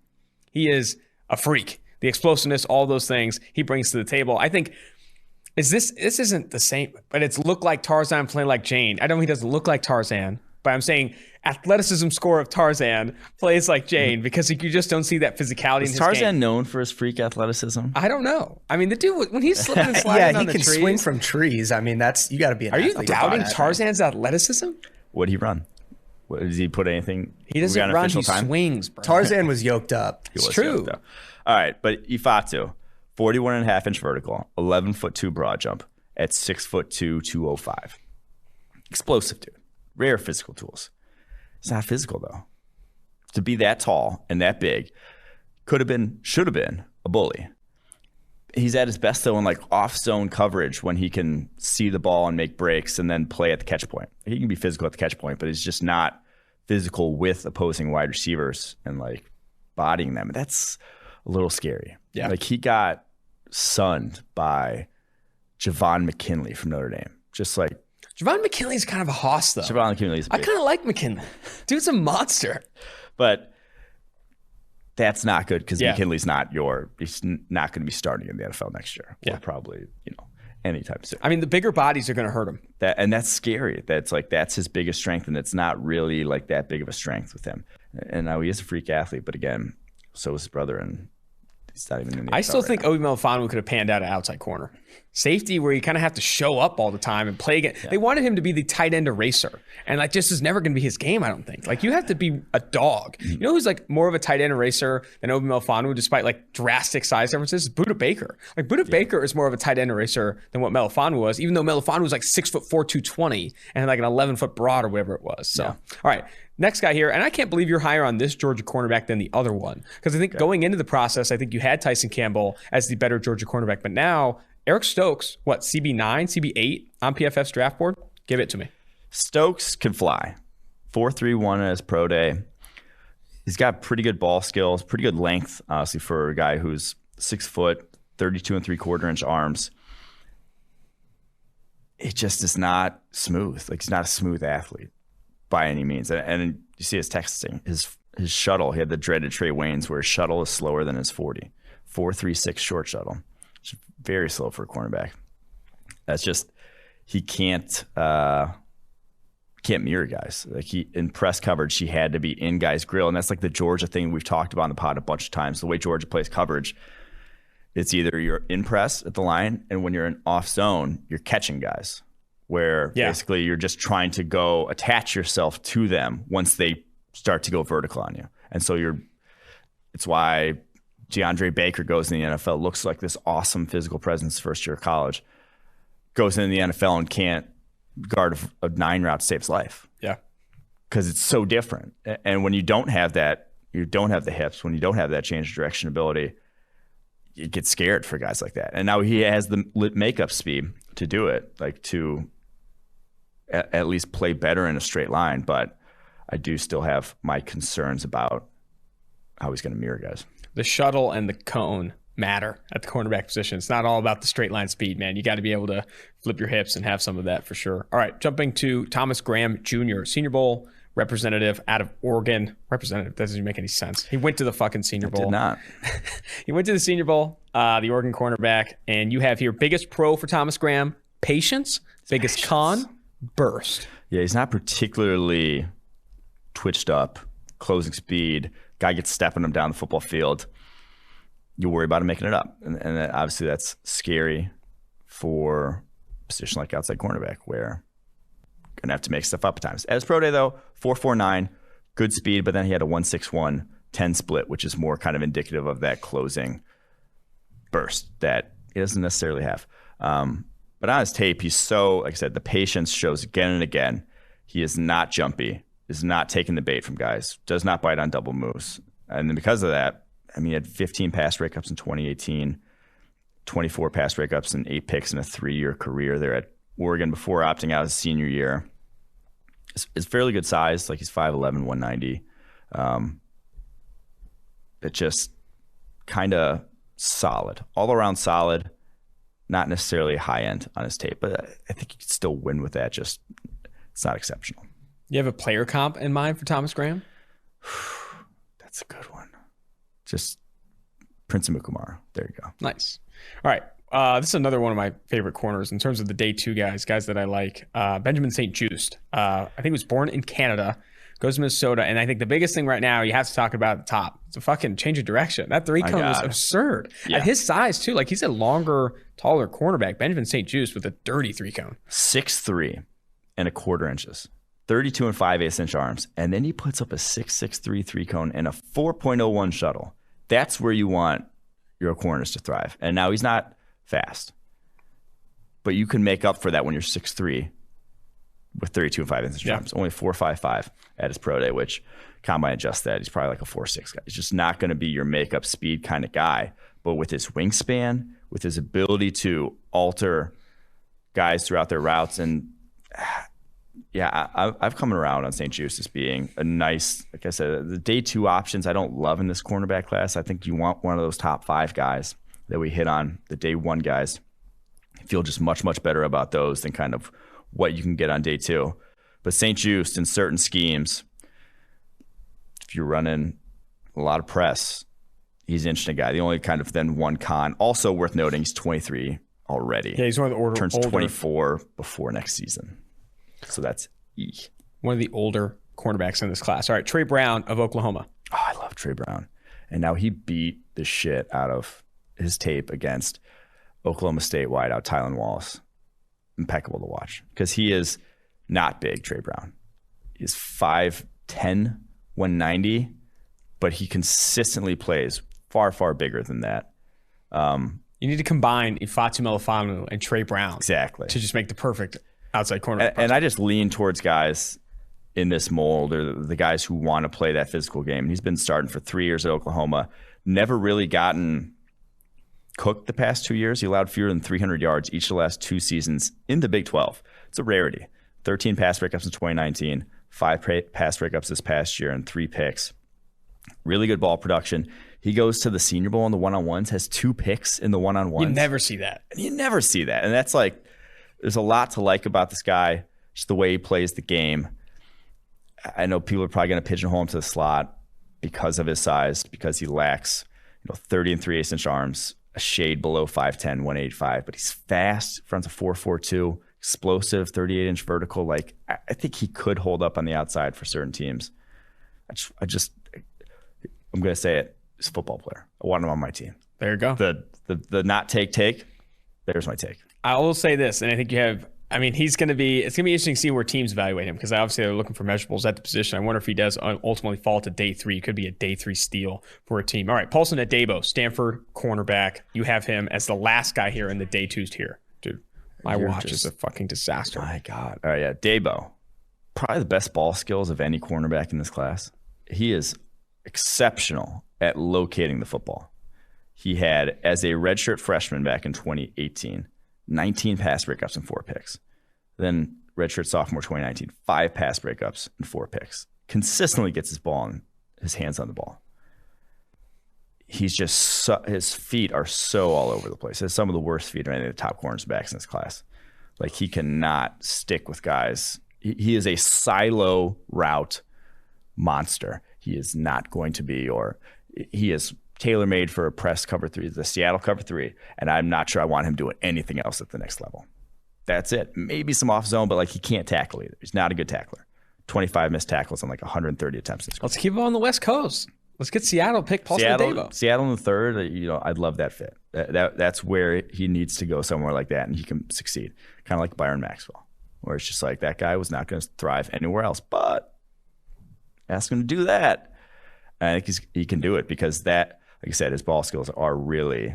[SPEAKER 1] He is a freak. The explosiveness, all those things he brings to the table. I think, this isn't the same, but it's look like Tarzan, play like Jane. I know he doesn't look like Tarzan, but I'm saying athleticism score of Tarzan, plays like Jane, because you just don't see that physicality in his
[SPEAKER 2] Tarzan
[SPEAKER 1] game.
[SPEAKER 2] known for his freak athleticism?
[SPEAKER 1] I don't know. I mean, the dude, when he's slipping and sliding on the trees.
[SPEAKER 3] Yeah, he can swing from trees. I mean, you got to be an athlete.
[SPEAKER 1] Are you doubting Tarzan's athleticism?
[SPEAKER 2] Would he run? Does he put anything?
[SPEAKER 1] He doesn't run, he swings, bro.
[SPEAKER 3] Tarzan was yoked up.
[SPEAKER 1] It's true.
[SPEAKER 2] All right, but Ifeatu, 41.5-inch vertical, 11'2" broad jump at 6'2", 205. Explosive dude. Rare physical tools. It's not physical though. To be that tall and that big, should have been a bully. He's at his best though in like off zone coverage when he can see the ball and make breaks and then play at the catch point. He can be physical at the catch point, but he's just not physical with opposing wide receivers and like bodying them. That's a little scary.
[SPEAKER 1] Yeah.
[SPEAKER 2] Like, he got sunned by Javon McKinley from Notre Dame. Just like
[SPEAKER 1] Javon McKinley's kind of a hoss, though.
[SPEAKER 2] Javon McKinley's
[SPEAKER 1] I kind of like McKinley. Dude's a monster.
[SPEAKER 2] But that's not good because McKinley's he's not going to be starting in the NFL next year. Or probably, anytime soon.
[SPEAKER 1] I mean, the bigger bodies are going to hurt him.
[SPEAKER 2] That's scary. That's his biggest strength, and it's not really like that big of a strength with him. And now he is a freak athlete, but again, so is his brother, and he's not even in the NFL
[SPEAKER 1] I still
[SPEAKER 2] right
[SPEAKER 1] think
[SPEAKER 2] now.
[SPEAKER 1] Obi Melifonwu could have panned out an outside corner. safety where you kind of have to show up all the time and play again. Yeah. They wanted him to be the tight end eraser. And like, just is never going to be his game, I don't think. Like, you have to be a dog. You know who's like more of a tight end eraser than Obi Melifonwu, despite like drastic size differences? Buda Baker. Like, Buda Baker is more of a tight end eraser than what Melifonwu was, even though Melifonwu was like 6'4", 220, and like an 11-foot broad or whatever it was. So, all right. Next guy here, and I can't believe you're higher on this Georgia cornerback than the other one. Because I think going into the process, I think you had Tyson Campbell as the better Georgia cornerback. But now, Eric Stokes, what, CB9, CB8 on PFF's draft board? Give it to me.
[SPEAKER 2] Stokes can fly. 4.31 at his pro day. He's got pretty good ball skills, pretty good length, honestly, for a guy who's 6 foot, 32 3/4 inch arms. It just is not smooth. Like, he's not a smooth athlete by any means. And you see his texting, his shuttle. He had the dreaded Trey Waynes, where his shuttle is slower than his 40. 4.36 short shuttle. It's very slow for a cornerback. That's just, he can't mirror guys. Like, he, in press coverage, he had to be in guys' grill. And that's like the Georgia thing we've talked about in the pod a bunch of times. The way Georgia plays coverage, it's either you're in press at the line, and when you're in off zone, you're catching guys. Where basically you're just trying to go attach yourself to them once they start to go vertical on you. And so it's why DeAndre Baker goes in the NFL, looks like this awesome physical presence first year of college, goes into the NFL and can't guard a 9 route to save his life.
[SPEAKER 1] Yeah.
[SPEAKER 2] Because it's so different. And when you don't have that, you don't have the hips, when you don't have that change of direction ability, you get scared for guys like that. And now he has the makeup speed to do it, like to at least play better in a straight line. But I do still have my concerns about how he's going to mirror guys.
[SPEAKER 1] The shuttle and the cone matter at the cornerback position. It's not all about the straight line speed, man. You got to be able to flip your hips and have some of that for sure. All right, jumping to Thomas Graham Jr., Senior Bowl representative out of Oregon. Representative, that doesn't make any sense. He went to the fucking Senior Bowl.
[SPEAKER 2] Did not.
[SPEAKER 1] He went to the Senior Bowl, the Oregon cornerback, and you have here biggest pro for Thomas Graham, patience. Biggest con, burst.
[SPEAKER 2] Yeah, he's not particularly twitched up, closing speed. Guy gets stepping him down the football field. You worry about him making it up. And obviously that's scary for a position like outside cornerback, where you're going to have to make stuff up at times. At his pro day, though, 4.49, good speed, but then he had a 1.61 10 split, which is more kind of indicative of that closing burst that he doesn't necessarily have. But on his tape, he's so, like I said, the patience shows again and again. He is not jumpy, is not taking the bait from guys, does not bite on double moves. And then because of that, I mean, he had 15 pass breakups in 2018, 24 pass breakups and 8 picks in a 3-year career there at Oregon before opting out his senior year. It's fairly good size, like he's 5'11", 190. It just kind of solid, all around solid. Not necessarily high end on his tape, but I think he could still win with that. Just, it's not exceptional.
[SPEAKER 1] You have a player comp in mind for Thomas Graham?
[SPEAKER 2] That's a good one. Just Prince Amukamara. There you go.
[SPEAKER 1] Nice. All right. This is another one of my favorite corners in terms of the day 2 guys that I like. Benjamin St. Juste. I think he was born in Canada, goes to Minnesota, and I think the biggest thing right now you have to talk about at the top. It's a fucking change of direction. That 3-cone was absurd. Yeah. At his size, too. Like, he's a longer, taller cornerback. Benjamin St. Juste with a dirty 3-cone.
[SPEAKER 2] 6'3" and 1/4 inches. 32 5/8 inch arms. And then he puts up a 6'6" 3-cone and a 4.01 shuttle. That's where you want your corners to thrive. And now he's not fast, but you can make up for that when you're 6'3" with 32 5/8 inch arms. Only 4.55 at his pro day, which combine adjusts that. He's probably like a 4.6 guy. He's just not going to be your makeup speed kind of guy. But with his wingspan, with his ability to alter guys throughout their routes, and I've come around on St. Juste as being a nice, like I said, the day 2 options I don't love in this cornerback class. I think you want one of those top 5 guys that we hit on, the day 1 guys. I feel just much, much better about those than kind of what you can get on day 2. But St. Juste in certain schemes, if you're running a lot of press, he's an interesting guy. The only kind of then one con, also worth noting, he's 23 already.
[SPEAKER 1] Yeah, he's one of the
[SPEAKER 2] turns 24 before next season. So that's E.
[SPEAKER 1] One of the older cornerbacks in this class. All right, Trey Brown of Oklahoma.
[SPEAKER 2] Oh, I love Trey Brown. And now he beat the shit out of his tape against Oklahoma State wideout Tylan Wallace. Impeccable to watch because he is not big, Trey Brown. He's 5'10", 190, but he consistently plays far, far bigger than that.
[SPEAKER 1] You need to combine Ifeatu Melifonwu and Trey Brown.
[SPEAKER 2] Exactly.
[SPEAKER 1] To just make the perfect outside corner.
[SPEAKER 2] And I just lean towards guys in this mold, or the guys who want to play that physical game. And he's been starting for 3 years at Oklahoma. Never really gotten cooked the past 2 years. He allowed fewer than 300 yards each of the last 2 seasons in the Big 12. It's a rarity. 13 pass breakups in 2019, 5 pass breakups this past year, and 3 picks. Really good ball production. He goes to the Senior Bowl in the one-on-ones, has 2 picks in the one-on-ones.
[SPEAKER 1] You never see that.
[SPEAKER 2] And you never see that. And that's like, there's a lot to like about this guy, just the way he plays the game. I know people are probably going to pigeonhole him to the slot because of his size, because he lacks 30 and 3/8 inch arms, a shade below 5'10", 185, but he's fast, runs a 4.42, explosive, 38-inch vertical. Like, I think he could hold up on the outside for certain teams. I'm going to say it, he's a football player. I want him on my team.
[SPEAKER 1] There you go.
[SPEAKER 2] The not take, there's my take.
[SPEAKER 1] I will say this, and I think it's going to be interesting to see where teams evaluate him, because obviously they're looking for measurables at the position. I wonder if he does ultimately fall to day 3. It could be a day 3 steal for a team. All right, Paulson Adebo, Stanford cornerback. You have him as the last guy here in the day 2 tier. Dude, my watch is a fucking disaster.
[SPEAKER 2] My God. All right, yeah, Adebo, probably the best ball skills of any cornerback in this class. He is exceptional at locating the football. He had, as a redshirt freshman back in 2018, 19 pass breakups and 4 picks. Then redshirt sophomore 2019, 5 pass breakups and 4 picks. Consistently gets his hands on the ball. He's just his feet are so all over the place. He has some of the worst feet of any of the top cornerbacks in this class. Like, he cannot stick with guys. He is a silo route monster. He is not going to be, or he is tailor-made for a press cover 3, the Seattle cover 3, and I'm not sure I want him doing anything else at the next level. That's it. Maybe some off zone, but like, he can't tackle either. He's not a good tackler. 25 missed tackles on like 130 attempts.
[SPEAKER 1] Let's keep him on the West Coast. Let's get Seattle pick Paulson Adebo.
[SPEAKER 2] Seattle in the 3rd. I'd love that fit. That's where he needs to go, somewhere like that, and he can succeed. Kind of like Byron Maxwell, where it's just like, that guy was not going to thrive anywhere else, but ask him to do that. I think he can do it, because that, like I said, his ball skills are really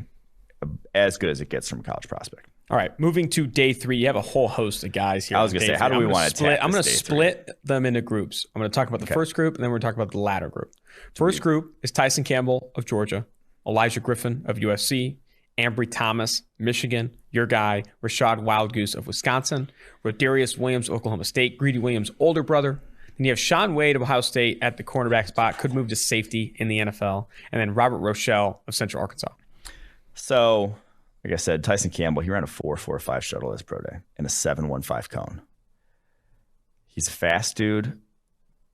[SPEAKER 2] as good as it gets from a college prospect.
[SPEAKER 1] All right, moving to day 3, you have a whole host of guys here.
[SPEAKER 2] I was going to say, how do we want to attack this?
[SPEAKER 1] I'm going to split them into groups. I'm going to talk about the first group, and then we're going to talk about the latter group. First group is Tyson Campbell of Georgia, Elijah Griffin of USC, Ambry Thomas, Michigan, your guy, Rashad Wildgoose of Wisconsin, Rodarius Williams, Oklahoma State, Greedy Williams' older brother. Then you have Shaun Wade of Ohio State at the cornerback spot, could move to safety in the NFL, and then Robert Rochelle of Central Arkansas.
[SPEAKER 2] So, like I said, Tyson Campbell, he ran a 4.45 shuttle as pro day and a 7.15 cone. He's a fast dude,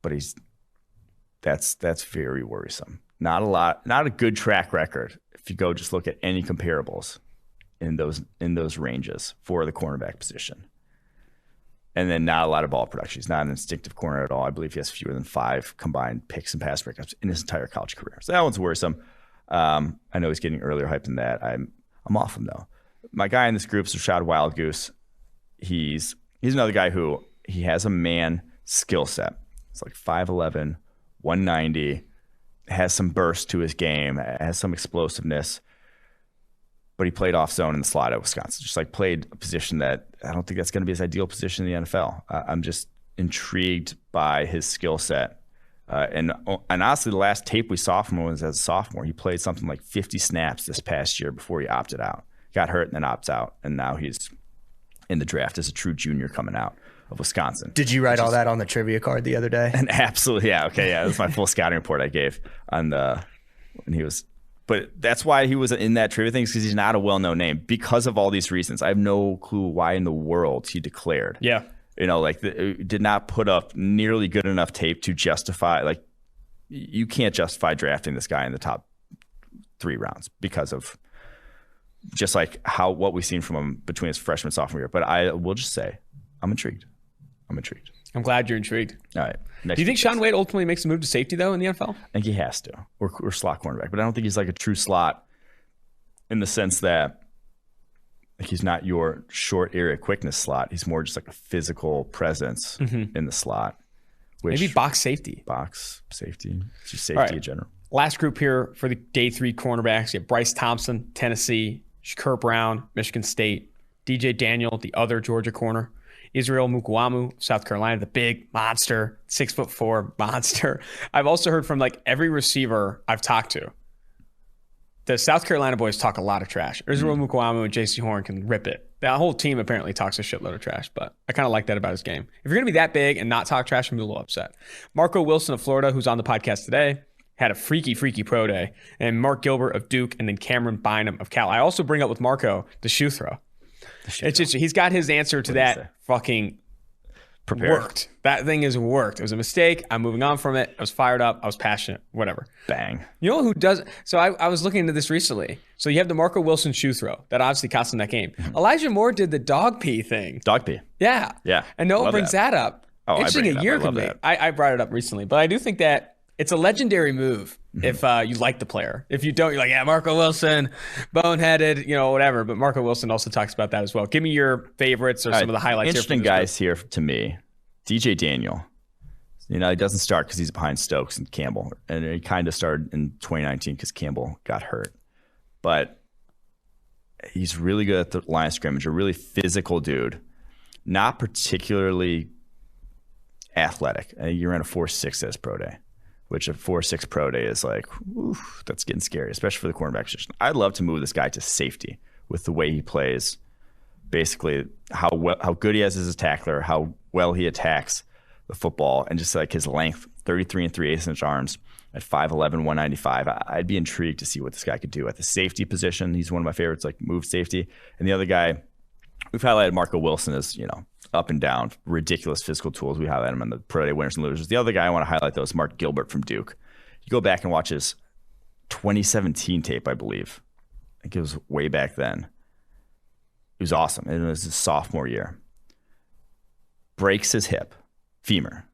[SPEAKER 2] but that's very worrisome. Not a good track record if you go just look at any comparables in those ranges for the cornerback position. And then not a lot of ball production. He's not an instinctive corner at all. I believe he has fewer than 5 combined picks and pass breakups in his entire college career. So that one's worrisome. I know he's getting earlier hype than that. I'm off him, though. My guy in this group is Rashad Wildgoose. He's another guy who he has a man skill set. It's like 5'11", 190, has some burst to his game, has some explosiveness. But he played off zone in the slot at Wisconsin. Just like played a position that I don't think that's going to be his ideal position in the NFL. I'm just intrigued by his skill set. And honestly, the last tape we saw from him was as a sophomore. He played something like 50 snaps this past year before he opted out. Got hurt and then opts out. And now he's in the draft as a true junior coming out of Wisconsin.
[SPEAKER 3] Did you write all that on the trivia card the other day?
[SPEAKER 2] And absolutely, yeah. Okay, yeah. That's my full scouting report I gave on when he was. But that's why he was in that trivia thing, because he's not a well-known name because of all these reasons. I have no clue why in the world he declared.
[SPEAKER 1] Yeah.
[SPEAKER 2] Did not put up nearly good enough tape to justify, like, you can't justify drafting this guy in the top 3 rounds because of just like what we've seen from him between his freshman and sophomore year. But I will just say, I'm intrigued. I'm
[SPEAKER 1] glad you're intrigued.
[SPEAKER 2] All right.
[SPEAKER 1] Do you think Shaun Wade ultimately makes a move to safety, though, in the NFL?
[SPEAKER 2] I think he has to, or slot cornerback. But I don't think he's like a true slot in the sense that Like he's not your short area quickness slot. He's more just like a physical presence in the slot.
[SPEAKER 1] Maybe box safety.
[SPEAKER 2] Just safety in general.
[SPEAKER 1] Last group here for the day 3 cornerbacks. You have Bryce Thompson, Tennessee, Shakur Brown, Michigan State, DJ Daniel, the other Georgia corner, Israel Mukuamu, South Carolina, the big monster, 6'4" monster. I've also heard from like every receiver I've talked to. The South Carolina boys talk a lot of trash. Israel Mukuamu and JC Horn can rip it. That whole team apparently talks a shitload of trash, but I kind of like that about his game. If you're going to be that big and not talk trash, I'm a little upset. Marco Wilson of Florida, who's on the podcast today, had a freaky pro day. And Mark Gilbert of Duke, and then Cameron Bynum of Cal. I also bring up with Marco the shoe throw. It's just, he's got his answer to that fucking worked. That thing has worked. It was a mistake. I'm moving on from it. I was fired up. I was passionate. Whatever.
[SPEAKER 2] Bang.
[SPEAKER 1] You know who does? So I was looking into this recently. So you have the Marco Wilson shoe throw that obviously cost him that game. Elijah Moore did the dog pee thing.
[SPEAKER 2] Dog pee.
[SPEAKER 1] Yeah.
[SPEAKER 2] Yeah.
[SPEAKER 1] And Noah brings that up.
[SPEAKER 2] Oh,
[SPEAKER 1] interesting. A year could be. I brought it up recently, but I do think that it's a legendary move if you like the player. If you don't, you're like, yeah, Marco Wilson, boneheaded, whatever. But Marco Wilson also talks about that as well. Give me your favorites or some of the highlights.
[SPEAKER 2] Interesting guys here to me. DJ Daniel. He doesn't start because he's behind Stokes and Campbell. And he kind of started in 2019 because Campbell got hurt. But he's really good at the line of scrimmage, a really physical dude. Not particularly athletic. I think he ran a 4.6 at his pro day, which a 4.6 pro day is like, oof, that's getting scary, especially for the cornerback position. I'd love to move this guy to safety with the way he plays. Basically, how good he is as a tackler, how well he attacks the football, and just like his length, 33 3/8 inch arms at 5'11", 195. I'd be intrigued to see what this guy could do at the safety position. He's one of my favorites, like move safety. And the other guy, we've highlighted Marco Wilson as, up and down, ridiculous physical tools. We highlight him on the Pro Day winners and losers. The other guy I want to highlight, though, is Mark Gilbert from Duke. You go back and watch his 2017 tape, I believe. I think it was way back then. He was awesome. It was his sophomore year. Breaks his hip, femur,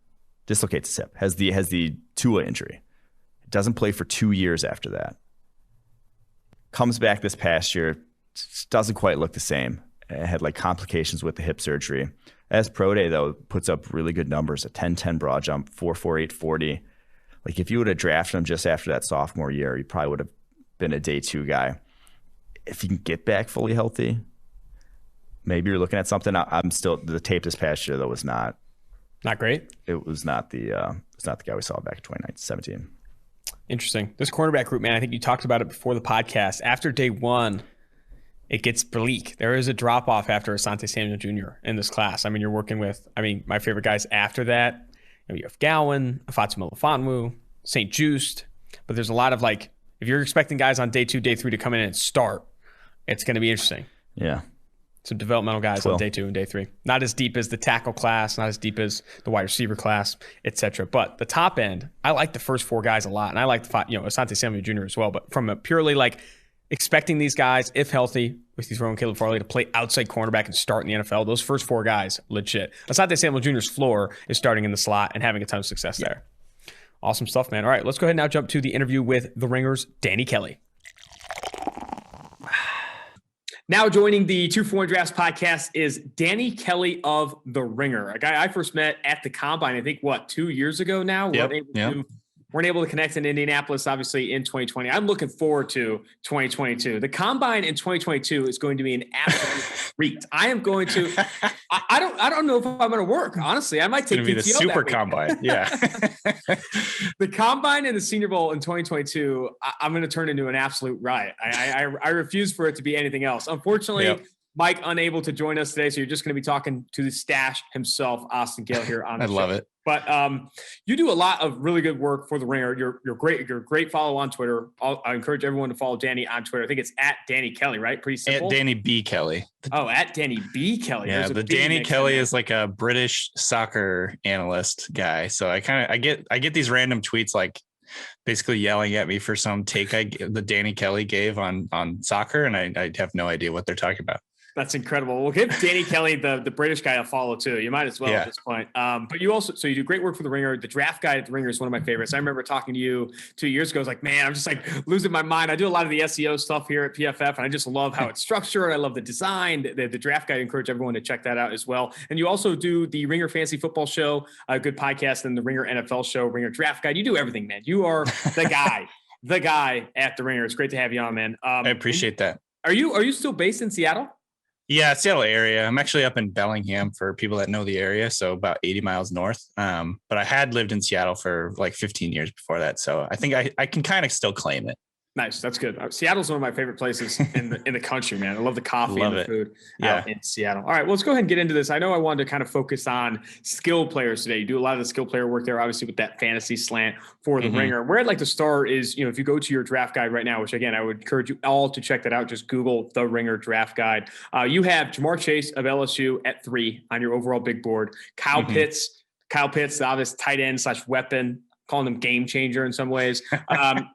[SPEAKER 2] dislocates his hip, has the Tua injury. Doesn't play for 2 years after that. Comes back this past year, doesn't quite look the same. Had like complications with the hip surgery. As Pro Day, though, puts up really good numbers, a 10-10 broad jump, 4.48 40. Like if you would have drafted him just after that sophomore year, he probably would have been a day 2 guy. If he can get back fully healthy, maybe you're looking at something. I'm still, the tape this past year, though, was not
[SPEAKER 1] great.
[SPEAKER 2] It was not the guy we saw back in 2017.
[SPEAKER 1] Interesting. This cornerback group, man, I think you talked about it before the podcast. After day 1, it gets bleak. There is a drop-off after Asante Samuel Jr. in this class. I mean, you're working with, my favorite guys after that. You have Gowan, Afatu Melifonwu, St. Just. But there's a lot of if you're expecting guys on day 2, day 3 to come in and start, it's going to be interesting.
[SPEAKER 2] Yeah.
[SPEAKER 1] Some developmental guys on day 2 and day 3. Not as deep as the tackle class, not as deep as the wide receiver class, etc. But the top end, I like the first 4 guys a lot. And I like Asante Samuel Jr. as well. But from a purely expecting these guys, if healthy, with throwing Caleb Farley to play outside cornerback and start in the NFL, those first 4 guys, legit. Asante Samuel Jr.'s floor is starting in the slot and having a ton of success there. Awesome stuff, man. All right, let's go ahead and now jump to the interview with The Ringer's Danny Kelly. Now joining the 2-for-1 Drafts podcast is Danny Kelly of The Ringer, a guy I first met at the Combine, I think, 2 years ago now?
[SPEAKER 4] Yep.
[SPEAKER 1] Weren't able to connect in Indianapolis, obviously, in 2020. I'm looking forward to 2022. The Combine in 2022 is going to be an absolute treat. I am going to – I don't know if I'm going to work, honestly. I might take PTO.
[SPEAKER 4] It's going to be the Super Combine. Yeah.
[SPEAKER 1] The Combine and the Senior Bowl in 2022, I'm going to turn into an absolute riot. I refuse for it to be anything else. Unfortunately, Mike unable to join us today, so you're just going to be talking to the stash himself, Austin Gayle, here on the show.
[SPEAKER 4] I love it.
[SPEAKER 1] But you do a lot of really good work for The Ringer. You're great. You're a great follow on Twitter. I encourage everyone to follow Danny on Twitter. I think it's at Danny Kelly, right? Pretty simple.
[SPEAKER 4] At Danny B. Kelly.
[SPEAKER 1] At Danny B. Kelly.
[SPEAKER 4] Yeah, the Danny Kelly is like a British soccer analyst guy. So I get these random tweets basically yelling at me for some take the Danny Kelly gave on soccer, and I have no idea what they're talking about.
[SPEAKER 1] That's incredible. We'll give Danny Kelly, the British guy, a follow too. You might as well at this point. But you also, so you do great work for the Ringer. The draft guide at the Ringer is one of my favorites. I remember talking to you 2 years ago. I was like, man, I'm just like losing my mind. I do a lot of the SEO stuff here at PFF, and I just love how it's structured. I love the design. The draft guide. I encourage everyone to check that out as well. And you also do the Ringer Fantasy Football Show, a good podcast, and the Ringer NFL Show, Ringer Draft Guide. You do everything, man. You are the guy, the guy at the Ringer. It's great to have you on, man.
[SPEAKER 4] I appreciate that.
[SPEAKER 1] Are you still based in Seattle?
[SPEAKER 4] Yeah, Seattle area. I'm actually up in Bellingham for people that know the area, so about 80 miles north. But I had lived in Seattle for like 15 years before that, so I think I can kind of still claim it.
[SPEAKER 1] Nice. That's good. Seattle's one of my favorite places in the country, man. I love the coffee and the food out in Seattle. All right, well, let's go ahead and get into this. I know I wanted to kind of focus on skill players today. You do a lot of the skill player work there, obviously, with that fantasy slant for the Ringer. Where I'd like to start is, if you go to your draft guide right now, which again, I would encourage you all to check that out. Just Google the Ringer draft guide. You have Jamar Chase of LSU at 3 on your overall big board. Kyle Pitts, the obvious tight end / weapon, calling him game changer in some ways.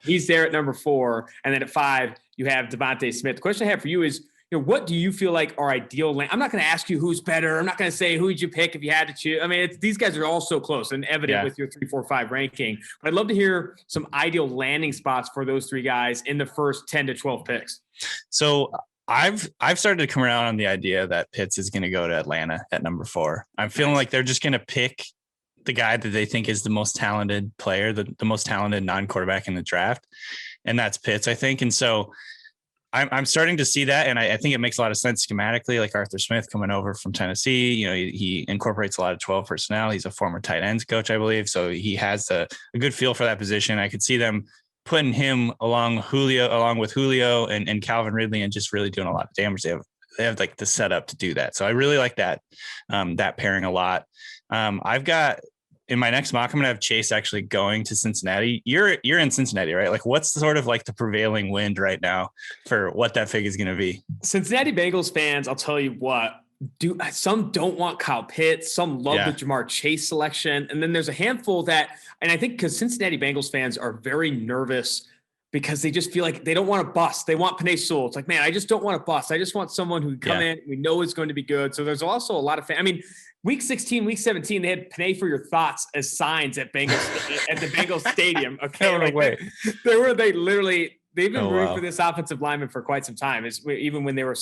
[SPEAKER 1] He's there at number 4. And then at 5, you have Devontae Smith. The question I have for you is, what do you feel like are ideal? I'm not going to ask you who's better. I'm not going to say who'd you pick if you had to choose. I mean, these guys are all so close and evident with your 3, 4, 5 ranking. But I'd love to hear some ideal landing spots for those 3 guys in the first 10 to 12 picks.
[SPEAKER 4] So I've started to come around on the idea that Pitts is going to go to Atlanta at number 4. I'm feeling like they're just going to pick the guy that they think is the most talented player, the most talented non-quarterback in the draft. And that's Pitts, I think. And so I'm starting to see that. And I think it makes a lot of sense schematically, like Arthur Smith coming over from Tennessee. He incorporates a lot of 12 personnel. He's a former tight ends coach, I believe. So he has a good feel for that position. I could see them putting him along with Julio and Calvin Ridley and just really doing a lot of damage. They have like the setup to do that. So I really like that pairing a lot. I've got, in my next mock, I'm going to have Chase actually going to Cincinnati. You're in Cincinnati, right? Like, what's sort of like the prevailing wind right now for what that figure is going to be?
[SPEAKER 1] Cincinnati Bengals fans, I'll tell you what, some don't want Kyle Pitts, some love the Jamar Chase selection, and then there's a handful that, and I think because Cincinnati Bengals fans are very nervous because they just feel like they don't want to bust. They want Penei Sewell. It's like, man, I just don't want to bust. I just want someone who can come in, we know is going to be good. So there's also a lot of Week 16, Week 17, they had Penei for your thoughts as signs at the Bengals Stadium. Okay, they've been rooting for this offensive lineman for quite some time. Even when they were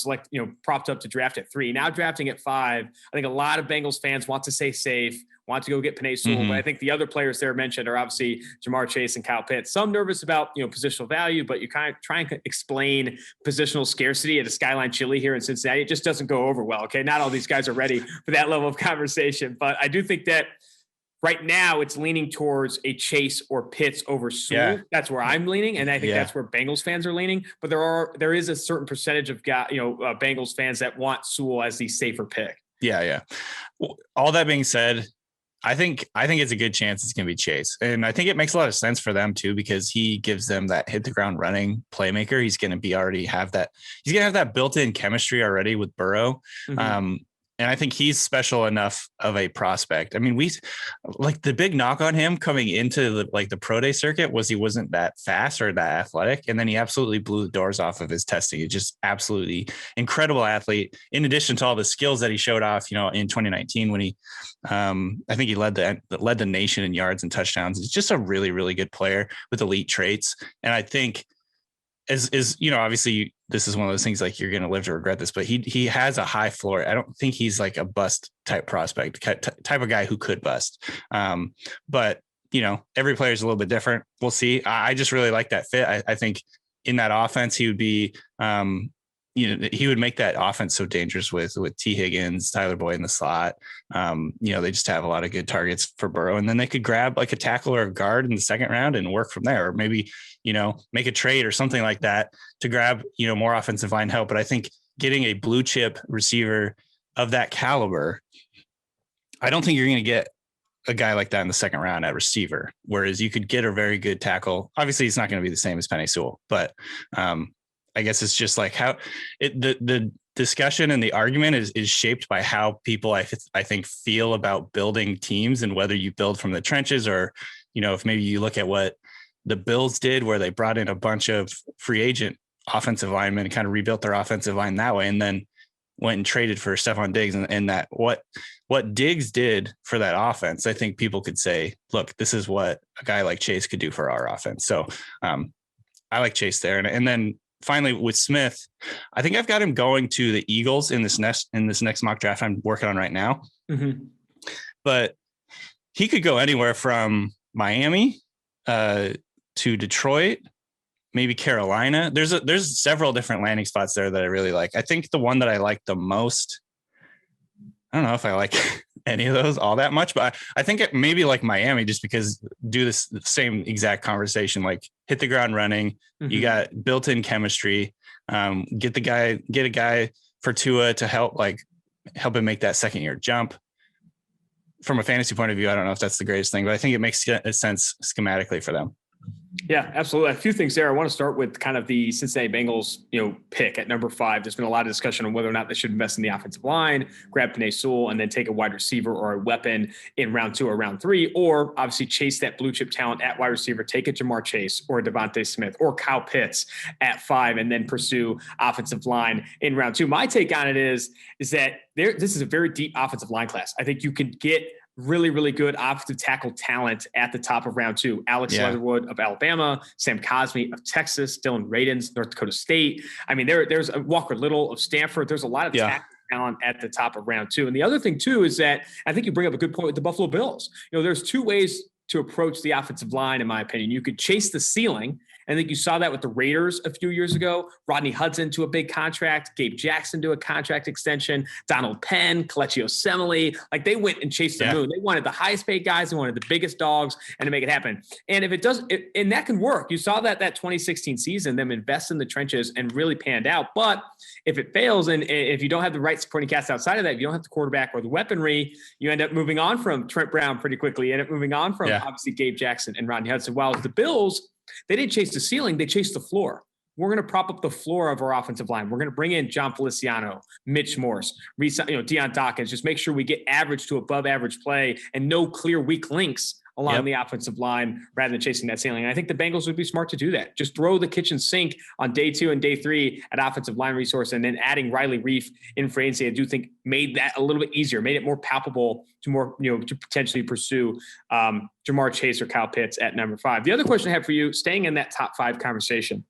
[SPEAKER 1] propped up to draft at 3, now drafting at 5. I think a lot of Bengals fans want to stay safe, want to go get Penei Sewell, but I think the other players there mentioned are obviously Jamar Chase and Kyle Pitts. Some nervous about positional value, but you kind of try and explain positional scarcity at a Skyline Chili here in Cincinnati. It just doesn't go over well. Okay, not all these guys are ready for that level of conversation, but I do think that right now it's leaning towards a Chase or Pitts over Sewell. That's where I'm leaning, and I think that's where Bengals fans are leaning. But there is a certain percentage of Bengals fans that want Sewell as the safer pick. Yeah.
[SPEAKER 4] All that being said, I think it's a good chance it's going to be Chase. And I think it makes a lot of sense for them too, because he gives them that hit the ground running playmaker. He's going to have that built-in chemistry already with Burrow. And I think he's special enough of a prospect. I mean, the big knock on him coming into the pro day circuit was he wasn't that fast or that athletic. And then he absolutely blew the doors off of his testing. He's just absolutely incredible athlete. In addition to all the skills that he showed off, in 2019, when he, I think he led the nation in yards and touchdowns. He's just a really, really good player with elite traits. And I think obviously this is one of those things like you're going to live to regret this, but he has a high floor. I don't think he's like a bust type prospect, type of guy who could bust. But every player is a little bit different. We'll see. I just really like that fit. I think in that offense, he would be, he would make that offense so dangerous with T Higgins, Tyler Boyd in the slot. They just have a lot of good targets for Burrow, and then they could grab like a tackle or a guard in the second round and work from there, or maybe, make a trade or something like that to grab, more offensive line help. But I think getting a blue chip receiver of that caliber, I don't think you're going to get a guy like that in the second round at receiver, whereas you could get a very good tackle. Obviously it's not going to be the same as Penei Sewell, but, I guess it's just like how the discussion and the argument is shaped by how people, I think, feel about building teams and whether you build from the trenches or, if maybe you look at what the Bills did, where they brought in a bunch of free agent offensive linemen and kind of rebuilt their offensive line that way. And then went and traded for Stephon Diggs, and that what Diggs did for that offense, I think people could say, look, this is what a guy like Chase could do for our offense. So I like Chase there. And then finally with Smith, I think I've got him going to the Eagles in this next mock draft I'm working on right now. Mm-hmm. But he could go anywhere from Miami to Detroit, maybe Carolina. There's several different landing spots there that I really like. I think the one that I like the most, I don't know if I like any of those all that much, but I think it maybe like Miami, just because do this same exact conversation, like hit the ground running. Mm-hmm. You got built-in chemistry. Get a guy for Tua to help him make that second year jump. From a fantasy point of view, I don't know if that's the greatest thing, but I think it makes sense schematically for them.
[SPEAKER 1] Yeah, absolutely. A few things there. I want to start with kind of the Cincinnati Bengals, pick at number 5. There's been a lot of discussion on whether or not they should invest in the offensive line, grab Penei Sewell, and then take a wide receiver or a weapon in round 2 or round 3, or obviously chase that blue chip talent at wide receiver, take a Jamar Chase or a Devontae Smith or Kyle Pitts at 5, and then pursue offensive line in round 2. My take on it is that this is a very deep offensive line class. I think you can get really, really good offensive tackle talent at the top of round 2. Alex Leatherwood of Alabama, Sam Cosmi of Texas, Dylan Radins, North Dakota State. I mean, there's Walker Little of Stanford. There's a lot of tackle talent at the top of round 2. And the other thing too is that I think you bring up a good point with the Buffalo Bills. There's 2 ways to approach the offensive line, in my opinion. You could chase the ceiling. I think you saw that with the Raiders a few years ago. Rodney Hudson to a big contract, Gabe Jackson to a contract extension, Donald Penn, Kelechi Osemele. Like, they went and chased the moon. They wanted the highest paid guys. They wanted the biggest dogs, and to make it happen. And if it does, and that can work. You saw that 2016 season, them invest in the trenches and really panned out. But if it fails, and if you don't have the right supporting cast outside of that, if you don't have the quarterback or the weaponry, you end up moving on from Trent Brown pretty quickly. You end up moving on from obviously Gabe Jackson and Rodney Hudson. While the Bills, they didn't chase the ceiling, they chased the floor. We're going to prop up the floor of our offensive line. We're going to bring in John Feliciano, Mitch Morse, Deion Dawkins, just make sure we get average to above average play and no clear weak links along the offensive line rather than chasing that ceiling. And I think the Bengals would be smart to do that. Just throw the kitchen sink on day 2 and day 3 at offensive line resource, and then adding Riley Reif in free agency, I do think made that a little bit easier, made it more palpable to potentially pursue Jamar Chase or Kyle Pitts at number 5. The other question I have for you, staying in that top 5 conversation,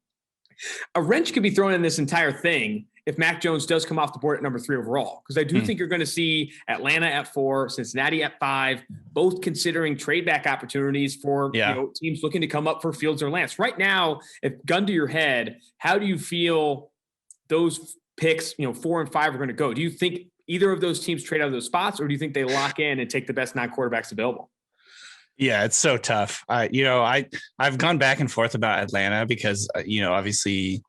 [SPEAKER 1] a wrench could be thrown in this entire thing if Mac Jones does come off the board at number 3 overall, because I do think you're going to see Atlanta at 4, Cincinnati at 5, both considering trade back opportunities for teams looking to come up for Fields or Lance. Right now, if gun to your head, how do you feel those picks, 4 and 5 are going to go? Do you think either of those teams trade out of those spots, or do you think they lock in and take the best non-quarterbacks available?
[SPEAKER 4] Yeah, it's so tough. I've gone back and forth about Atlanta because, obviously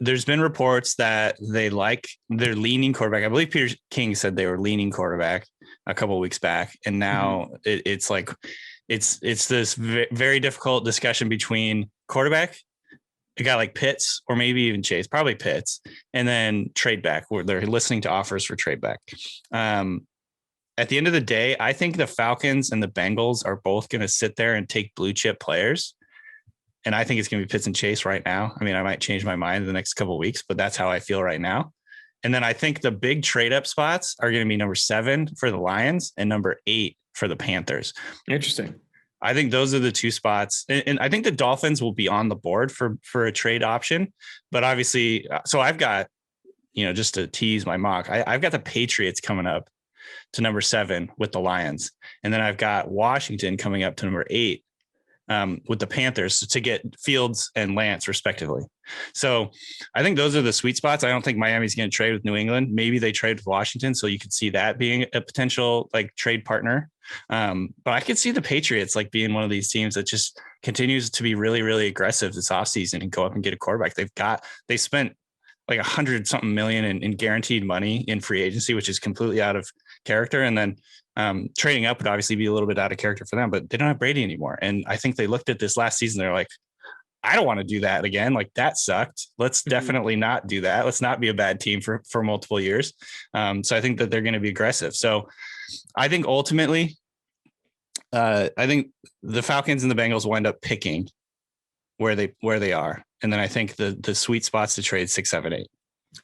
[SPEAKER 4] there's been reports that they're leaning quarterback. I believe Peter King said they were leaning quarterback a couple of weeks back. And now it's this very difficult discussion between quarterback, a guy like Pitts, or maybe even Chase, probably Pitts, and then trade back, where they're listening to offers for trade back. At the end of the day, I think the Falcons and the Bengals are both going to sit there and take blue chip players. And I think it's going to be Pitts and Chase right now. I mean, I might change my mind in the next couple of weeks, but that's how I feel right now. And then I think the big trade up spots are going to be number 7 for the Lions and number 8 for the Panthers.
[SPEAKER 1] Interesting.
[SPEAKER 4] I think those are the 2 spots. And I think the Dolphins will be on the board for a trade option. But obviously, so I've got, just to tease my mock, I've got the Patriots coming up to number 7 with the Lions. And then I've got Washington coming up to number 8 with the Panthers to get Fields and Lance respectively. So I think those are the sweet spots. I don't think Miami's going to trade with New England. Maybe they trade with Washington. So you could see that being a potential trade partner. But I could see the Patriots being one of these teams that just continues to be really, really aggressive this offseason and go up and get a quarterback. They spent $100-something million in guaranteed money in free agency, which is completely out of character. And then trading up would obviously be a little bit out of character for them, but they don't have Brady anymore. And I think they looked at this last season. They're like, I don't want to do that again. That sucked. Let's definitely not do that. Let's not be a bad team for multiple years. So I think that they're going to be aggressive. So I think ultimately, I think the Falcons and the Bengals will end up picking where they are. And then I think the sweet spots to trade 6, 7, 8.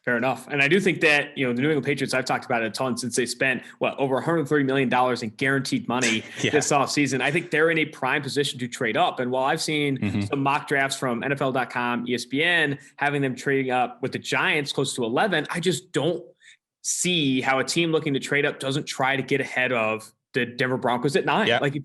[SPEAKER 1] Fair enough. And I do think that, the New England Patriots, I've talked about it a ton since they spent over $130 million in guaranteed money this offseason. I think they're in a prime position to trade up. And while I've seen some mock drafts from NFL.com, ESPN, having them trading up with the Giants close to 11, I just don't see how a team looking to trade up doesn't try to get ahead of the Denver Broncos at 9.
[SPEAKER 2] Yep.
[SPEAKER 1] Like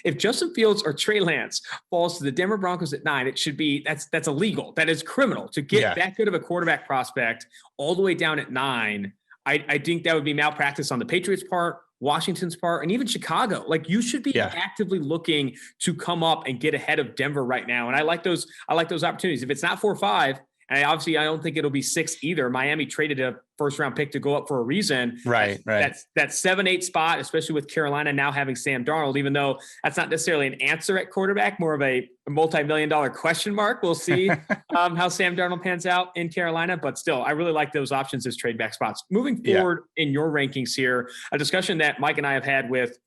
[SPEAKER 1] if Justin Fields or Trey Lance falls to the Denver Broncos at 9, it should be, that's illegal. That is criminal to get that good of a quarterback prospect all the way down at 9. I think that would be malpractice on the Patriots part, Washington's part, and even Chicago. Like you should be actively looking to come up and get ahead of Denver right now. And I like those opportunities. If it's not 4 or 5, and obviously I don't think it'll be 6 either. Miami traded a first round pick to go up for a reason.
[SPEAKER 2] Right.
[SPEAKER 1] That 7-8 spot, especially with Carolina now having Sam Darnold, even though that's not necessarily an answer at quarterback, more of a multi-million-dollar question mark. We'll see how Sam Darnold pans out in Carolina, but still, I really like those options as trade back spots. Moving forward in your rankings here, a discussion that Mike and I have had with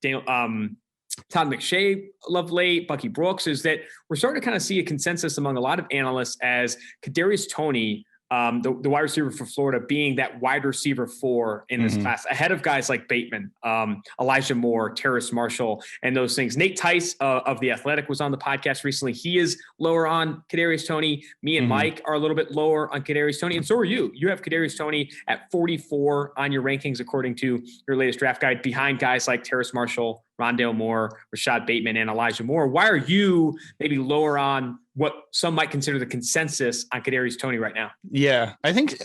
[SPEAKER 1] Daniel, Todd McShay of late, Bucky Brooks, is that we're starting to kind of see a consensus among a lot of analysts as Kadarius Toney, the wide receiver for Florida, being that wide receiver 4 in this class, ahead of guys like Bateman, Elijah Moore, Terrace Marshall, and those things. Nate Tice of The Athletic was on the podcast recently. He is lower on Kadarius Toney. Me and Mike are a little bit lower on Kadarius Toney, and so are you. You have Kadarius Toney at 44 on your rankings, according to your latest draft guide, behind guys like Terrace Marshall, Rondale Moore, Rashad Bateman, and Elijah Moore. Why are you maybe lower on what some might consider the consensus on Kadarius Toney right now?
[SPEAKER 4] Yeah, I think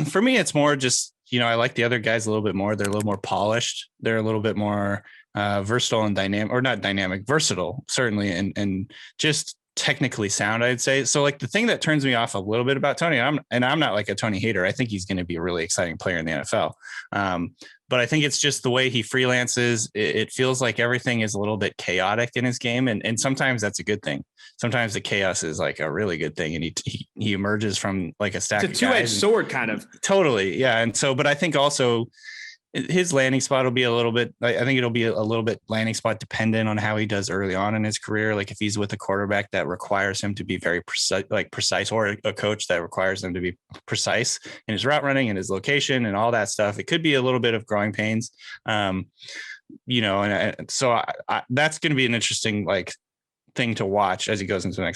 [SPEAKER 4] for me, it's more just, I like the other guys a little bit more. They're a little more polished. They're a little bit more versatile and dynamic, or not dynamic, versatile, certainly, and just technically sound, I'd say. So like the thing that turns me off a little bit about Toney, I'm not like a Toney hater. I think he's going to be a really exciting player in the NFL. But I think it's just the way he freelances. It feels like everything is a little bit chaotic in his game. And sometimes that's a good thing. Sometimes the chaos is like a really good thing. And he emerges from like a stack of guys.
[SPEAKER 1] It's a two-edged sword kind of.
[SPEAKER 4] Totally. Yeah. And so, but I think also his landing spot will be a little bit, I think it'll be a little bit landing spot dependent on how he does early on in his career. Like if he's with a quarterback that requires him to be very precise, or a coach that requires him to be precise in his route running and his location and all that stuff, it could be a little bit of growing pains. So that's going to be an interesting thing to watch as he goes into the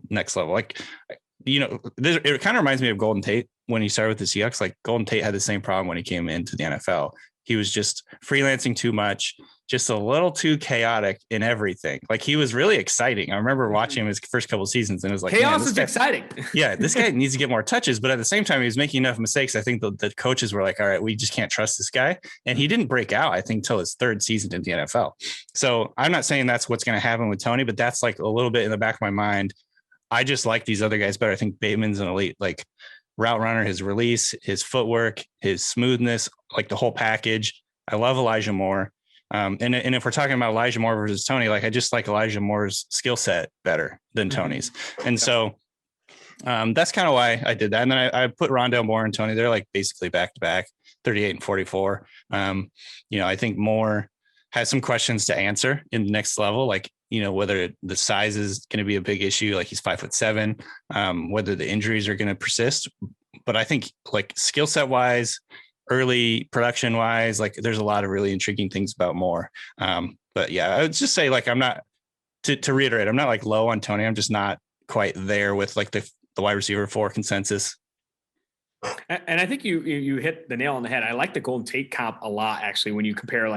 [SPEAKER 4] next level. It kind of reminds me of Golden Tate when he started with the Seahawks. Like Golden Tate had the same problem when he came into the NFL. He was just freelancing too much, just a little too chaotic in everything. Like he was really exciting. I remember watching him his first couple of seasons and it was like,
[SPEAKER 1] chaos is exciting.
[SPEAKER 4] Yeah. This guy needs to get more touches, but at the same time, he was making enough mistakes. I think the coaches were like, all right, we just can't trust this guy. And he didn't break out, I think, till his 3rd season in the NFL. So I'm not saying that's what's going to happen with Toney, but that's like a little bit in the back of my mind. I just like these other guys better. I think Bateman's an elite route runner, his release, his footwork, his smoothness, like the whole package. I love Elijah Moore. And if we're talking about Elijah Moore versus Toney, I just like Elijah Moore's skill set better than Toney's. And so that's kind of why I did that. And then I put Rondale Moore and Toney. They're basically back to back, 38 and 44. I think Moore has some questions to answer in the next level. Whether the size is going to be a big issue, he's 5'7", whether the injuries are going to persist. But I think skill set wise, early production wise, there's a lot of really intriguing things about Moore. But yeah, I would just say I'm not, to reiterate, I'm not low on Toney. I'm just not quite there with the wide receiver 4 consensus.
[SPEAKER 1] And I think you hit the nail on the head. I like the Golden Tate comp a lot, actually, when you compare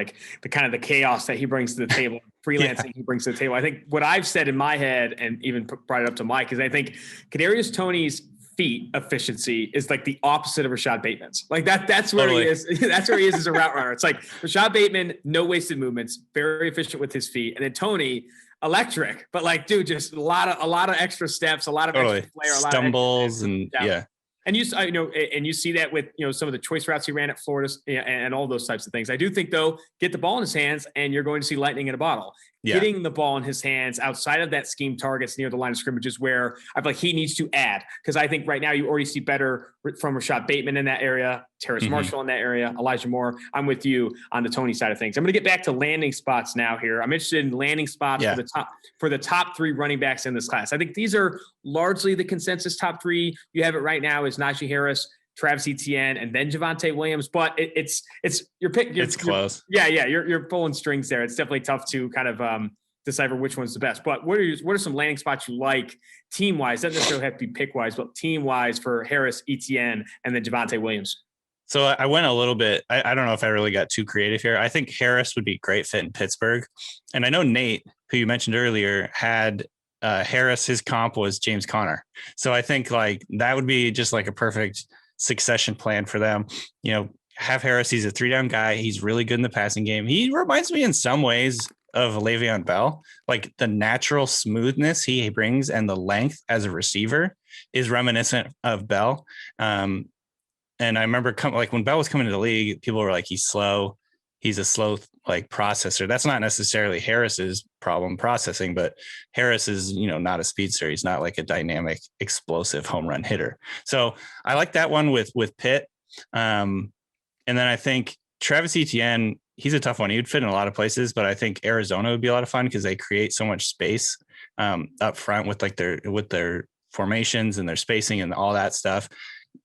[SPEAKER 1] the kind of the chaos that he brings to the table, freelancing he brings to the table. I think what I've said in my head, and even brought it up to Mike, is I think Kadarius Toney's feet efficiency is the opposite of Rashad Bateman's. That's where he is. That's where he is as a route runner. It's Rashad Bateman, no wasted movements, very efficient with his feet, and then Toney, electric, but dude, just a lot of extra steps, a lot of extra flair, a lot
[SPEAKER 4] stumbles, of and yeah.
[SPEAKER 1] And you see that with some of the choice routes he ran at Florida and all those types of things. I do think though, get the ball in his hands and you're going to see lightning in a bottle. getting the ball in his hands outside of that scheme targets near the line of scrimmage is where I feel like he needs to add. Because I think right now you already see better from Rashad Bateman in that area, Terrace Marshall in that area, Elijah Moore. I'm with you on the Tony side of things. I'm going to get back to landing spots now here. I'm interested in landing spots for the top 3 running backs in this class. I think these are largely the consensus top 3. You have it right now is Najee Harris, Travis Etienne, and then Javonte Williams. But it's your pick.
[SPEAKER 4] It's close.
[SPEAKER 1] You're pulling strings there. It's definitely tough to kind of decipher which one's the best. But what are some landing spots you like team wise? Doesn't necessarily have to be pick wise, but team wise for Harris, Etienne, and then Javonte Williams.
[SPEAKER 4] So I went a little bit. I don't know if I really got too creative here. I think Harris would be a great fit in Pittsburgh, and I know Nate, who you mentioned earlier, had Harris. His comp was James Conner. So I think like that would be just like a perfect succession plan for them. Have Harris. He's a 3-down guy. He's really good in the passing game. He reminds me in some ways of Le'Veon Bell, like the natural smoothness he brings and the length as a receiver is reminiscent of Bell. And I remember when Bell was coming to the league, people were like, he's slow. He's a slow processor. That's not necessarily Harris's problem processing, but Harris is, not a speedster. He's not like a dynamic, explosive home run hitter. So I like that one with Pitt. And then I think Travis Etienne, he's a tough one. He would fit in a lot of places, but I think Arizona would be a lot of fun because they create so much space up front with their formations and their spacing and all that stuff.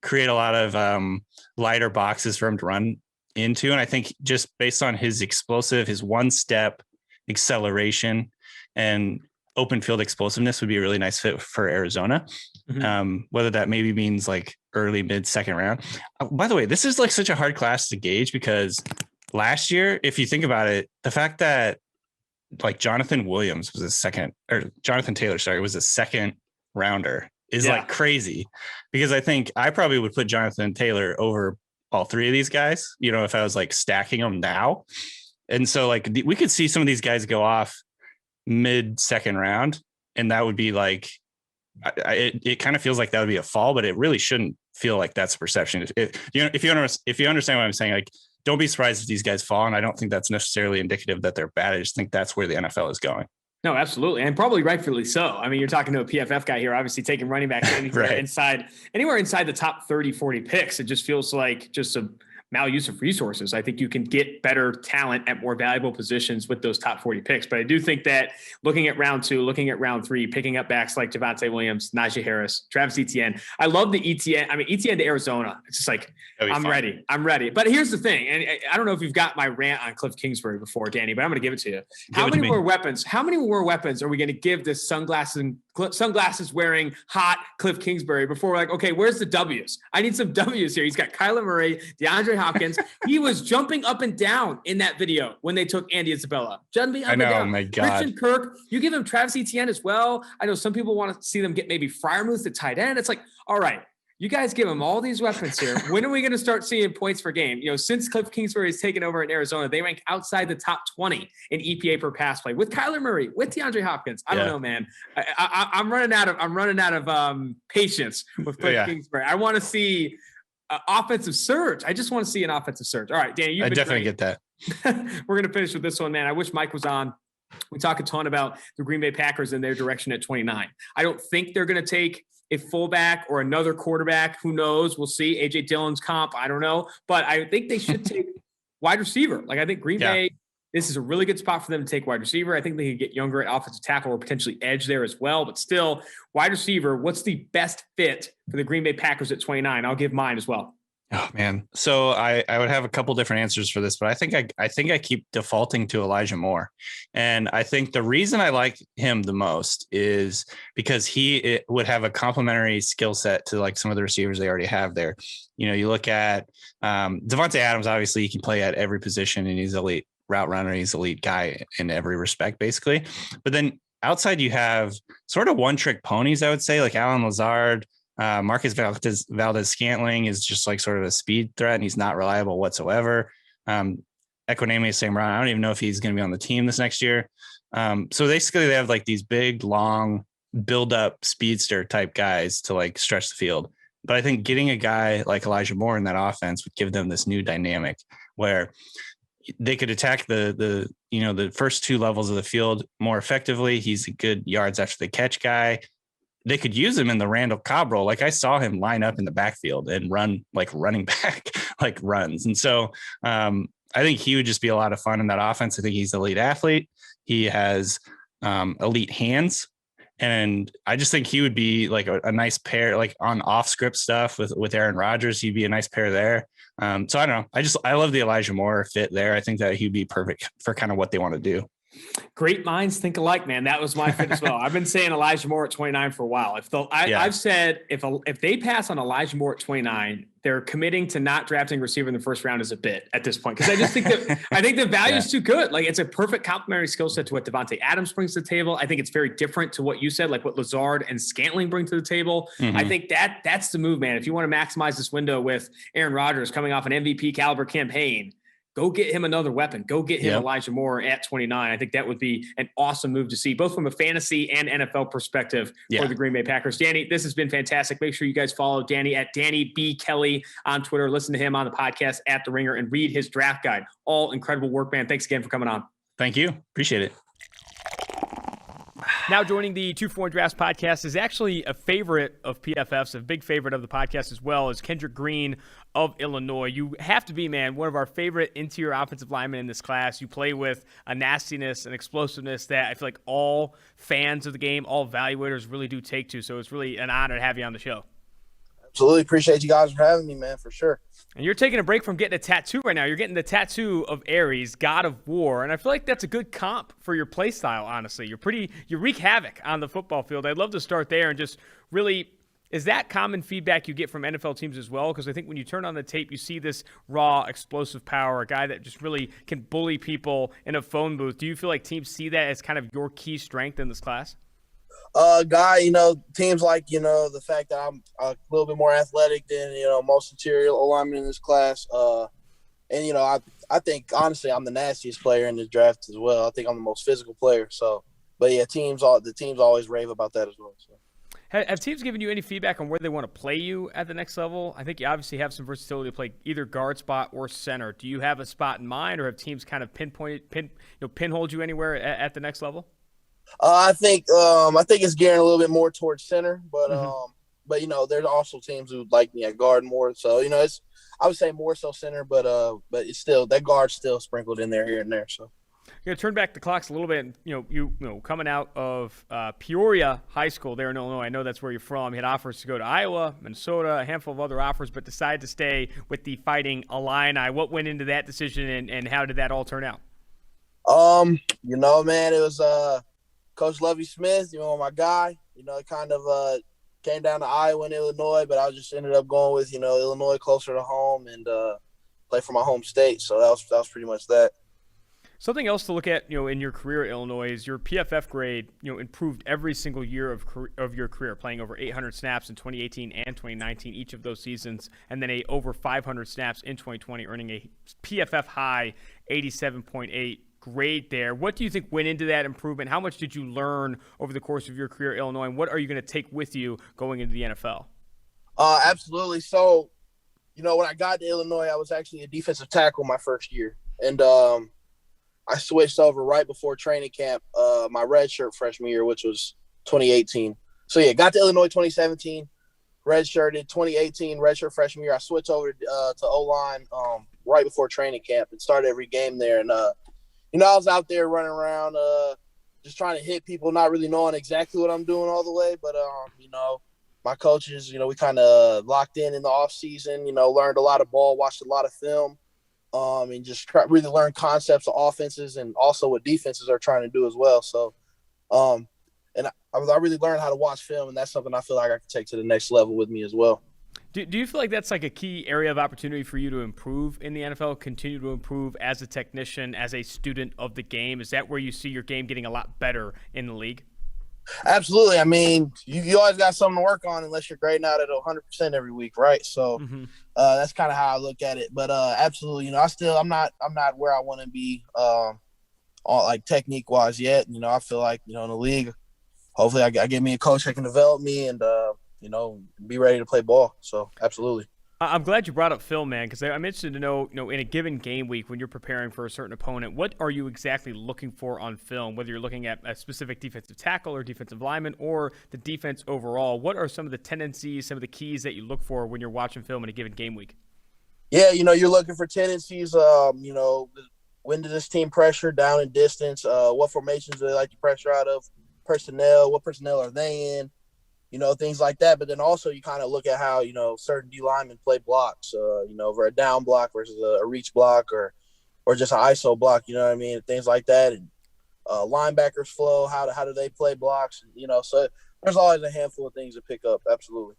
[SPEAKER 4] Create a lot of lighter boxes for him to run into. And I think just based on his explosive, his one-step acceleration and open field explosiveness would be a really nice fit for Arizona. Whether that maybe means like early, mid, second round. By the way, this is like such a hard class to gauge because last year, if you think about it, the fact that like Jonathan Taylor, was a second rounder is like crazy, because I think I probably would put Jonathan Taylor over all 3 of these guys, if I was like stacking them now. And so like we could see some of these guys go off mid second round, and that would be like, it kind of feels like that would be a fall, but it really shouldn't feel like that's perception. If you understand what I'm saying, like, don't be surprised if these guys fall. And I don't think that's necessarily indicative that they're bad. I just think that's where the NFL is going.
[SPEAKER 1] No, absolutely. And probably rightfully so. I mean, you're talking to a PFF guy here, obviously taking running backs anywhere inside the top 30, 40 picks. It just feels like just a maluse of resources. I think you can get better talent at more valuable positions with those top 40 picks. But I do think that looking at round 2, looking at round 3, picking up backs like Javonte Williams, Najee Harris, Travis Etienne. I love the Etienne. I mean, Etienne to Arizona. It's just like, I'm ready. But here's the thing. And I don't know if you've got my rant on Cliff Kingsbury before, Danny, but I'm going to give it to you. How many more weapons are we going to give this sunglasses wearing hot Cliff Kingsbury before we're like, okay, where's the W's? I need some W's here. He's got Kyler Murray, DeAndre Hopkins. He was jumping up and down in that video when they took Andy Isabella. Jumping up and down.
[SPEAKER 4] Oh my God.
[SPEAKER 1] Christian Kirk. You give him Travis Etienne as well. I know some people want to see them get maybe Freiermuth at tight end. It's like, all right, you guys give him all these weapons here. When are we going to start seeing points per game? Since Cliff Kingsbury has taken over in Arizona, they rank outside the top 20 in EPA per pass play with Kyler Murray, with DeAndre Hopkins. I don't know, man. I'm running out of patience with Cliff Kingsbury. I want to see offensive surge. I just want to see an offensive surge. All right, Danny,
[SPEAKER 4] I definitely get that.
[SPEAKER 1] We're going to finish with this one, man. I wish Mike was on. We talk a ton about the Green Bay Packers and their direction at 29. I don't think they're going to take a fullback or another quarterback. Who knows? We'll see. A.J. Dillon's comp. I don't know. But I think they should take wide receiver. Like, I think Green Bay, this is a really good spot for them to take wide receiver. I think they could get younger at offensive tackle or potentially edge there as well. But still, wide receiver, what's the best fit for the Green Bay Packers at 29? I'll give mine as well.
[SPEAKER 4] Oh man. So I would have a couple different answers for this, but I think I keep defaulting to Elijah Moore. And I think the reason I like him the most is because he would have a complementary skill set to like some of the receivers they already have there. You look at Devontae Adams, obviously he can play at every position and he's elite route runner. He's elite guy in every respect, basically. But then outside you have sort of one trick ponies, I would say, like Alan Lazard. Marcus Valdez-Scantling is just like sort of a speed threat, and he's not reliable whatsoever. Equanimeous St. Brown, I don't even know if he's going to be on the team this next year. So basically they have like these big, long build-up speedster type guys to like stretch the field. But I think getting a guy like Elijah Moore in that offense would give them this new dynamic where they could attack the the first two levels of the field more effectively. He's a good yards after the catch guy. They could use him in the Randall Cobb role. Like I saw him line up in the backfield and run like running back, like runs. And so I think he would just be a lot of fun in that offense. I think he's an elite athlete. He has elite hands. And I just think he would be like a nice pair, like on off script stuff with Aaron Rodgers. He'd be a nice pair there. So I don't know. I love the Elijah Moore fit there. I think that he'd be perfect for kind of what they want to do.
[SPEAKER 1] Great minds think alike, man. That was my fit as well. I've been saying Elijah Moore at 29 for a while. I've said if they pass on Elijah Moore at 29, they're committing to not drafting receiver in the first round as a bit at this point. Because I just think the value is too good. Like it's a perfect complementary skill set to what Devontae Adams brings to the table. I think it's very different to what you said, like what Lazard and Scantling bring to the table. Mm-hmm. I think that's the move, man. If you want to maximize this window with Aaron Rodgers coming off an MVP caliber campaign, go get him another weapon. Go get him Elijah Moore at 29. I think that would be an awesome move to see, both from a fantasy and NFL perspective for the Green Bay Packers. Danny, this has been fantastic. Make sure you guys follow Danny at Danny B. Kelly on Twitter. Listen to him on the podcast at The Ringer and read his draft guide. All incredible work, man. Thanks again for coming on.
[SPEAKER 4] Thank you. Appreciate it.
[SPEAKER 1] Now joining the 2-for-1 Drafts podcast is actually a favorite of PFF's, a big favorite of the podcast as well, is Kendrick Green of Illinois. You have to be, man, one of our favorite interior offensive linemen in this class. You play with a nastiness and explosiveness that I feel like all fans of the game, all evaluators really do take to. So it's really an honor to have you on the show.
[SPEAKER 5] Absolutely. Appreciate you guys for having me, man, for sure.
[SPEAKER 1] And you're taking a break from getting a tattoo right now. You're getting the tattoo of Ares, God of War. And I feel like that's a good comp for your play style, honestly. You wreak havoc on the football field. I'd love to start there and just really, is that common feedback you get from NFL teams as well? Because I think when you turn on the tape, you see this raw, explosive power, a guy that just really can bully people in a phone booth. Do you feel like teams see that as kind of your key strength in this class?
[SPEAKER 5] Teams like, the fact that I'm a little bit more athletic than, most interior linemen in this class. I think, honestly, I'm the nastiest player in this draft as well. I think I'm the most physical player. So, but yeah, the teams always rave about that as well. So.
[SPEAKER 1] Have teams given you any feedback on where they want to play you at the next level? I think you obviously have some versatility to play either guard spot or center. Do you have a spot in mind, or have teams kind of pinholed you anywhere at the next level?
[SPEAKER 5] I think it's gearing a little bit more towards center, but there's also teams who like me at guard more. So I would say more so center, but it's still that guard's still sprinkled in there here and there. So.
[SPEAKER 1] You're going to turn back the clocks a little bit. You coming out of Peoria High School there in Illinois. I know that's where you're from. You had offers to go to Iowa, Minnesota, a handful of other offers, but decided to stay with the Fighting Illini. What went into that decision, and how did that all turn out?
[SPEAKER 5] Man, it was Coach Lovie Smith, my guy. It kind of came down to Iowa and Illinois, but I just ended up going with, Illinois closer to home and play for my home state. So that was pretty much that.
[SPEAKER 1] Something else to look at, in your career at Illinois is your PFF grade, improved every single year of your career, playing over 800 snaps in 2018 and 2019, each of those seasons, and then over 500 snaps in 2020, earning a PFF high 87.8 grade there. What do you think went into that improvement? How much did you learn over the course of your career at Illinois, and what are you going to take with you going into the NFL?
[SPEAKER 5] Absolutely. So, when I got to Illinois, I was actually a defensive tackle my first year, and I switched over right before training camp, my redshirt freshman year, which was 2018. So, got to Illinois 2017, redshirted 2018, redshirt freshman year. I switched over to O-line right before training camp and started every game there. And, I was out there running around just trying to hit people, not really knowing exactly what I'm doing all the way. But, my coaches, we kind of locked in the off season, learned a lot of ball, watched a lot of film. And just really learn concepts of offenses and also what defenses are trying to do as well. So, and I really learned how to watch film, and that's something I feel like I can take to the next level with me as well.
[SPEAKER 1] Do you feel like that's like a key area of opportunity for you to improve in the NFL, continue to improve as a technician, as a student of the game? Is that where you see your game getting a lot better in the league?
[SPEAKER 5] Absolutely. I mean, you always got something to work on unless you're grading out at 100% every week, right? So that's kind of how I look at it. But absolutely, I'm not where I want to be, like technique wise yet. I feel like in the league, hopefully I get me a coach that can develop me and be ready to play ball. So absolutely.
[SPEAKER 1] I'm glad you brought up film, man, because I'm interested to know, in a given game week when you're preparing for a certain opponent, what are you exactly looking for on film? Whether you're looking at a specific defensive tackle or defensive lineman or the defense overall, what are some of the tendencies, some of the keys that you look for when you're watching film in a given game week?
[SPEAKER 5] Yeah, you're looking for tendencies. When does this team pressure down and distance? What formations do they like to pressure out of? Personnel, what personnel are they in? Things like that. But then also you kind of look at how, certain D linemen play blocks, for a down block versus a reach block or just an ISO block, you know what I mean? Things like that. And linebackers flow, how do they play blocks? So there's always a handful of things to pick up. Absolutely.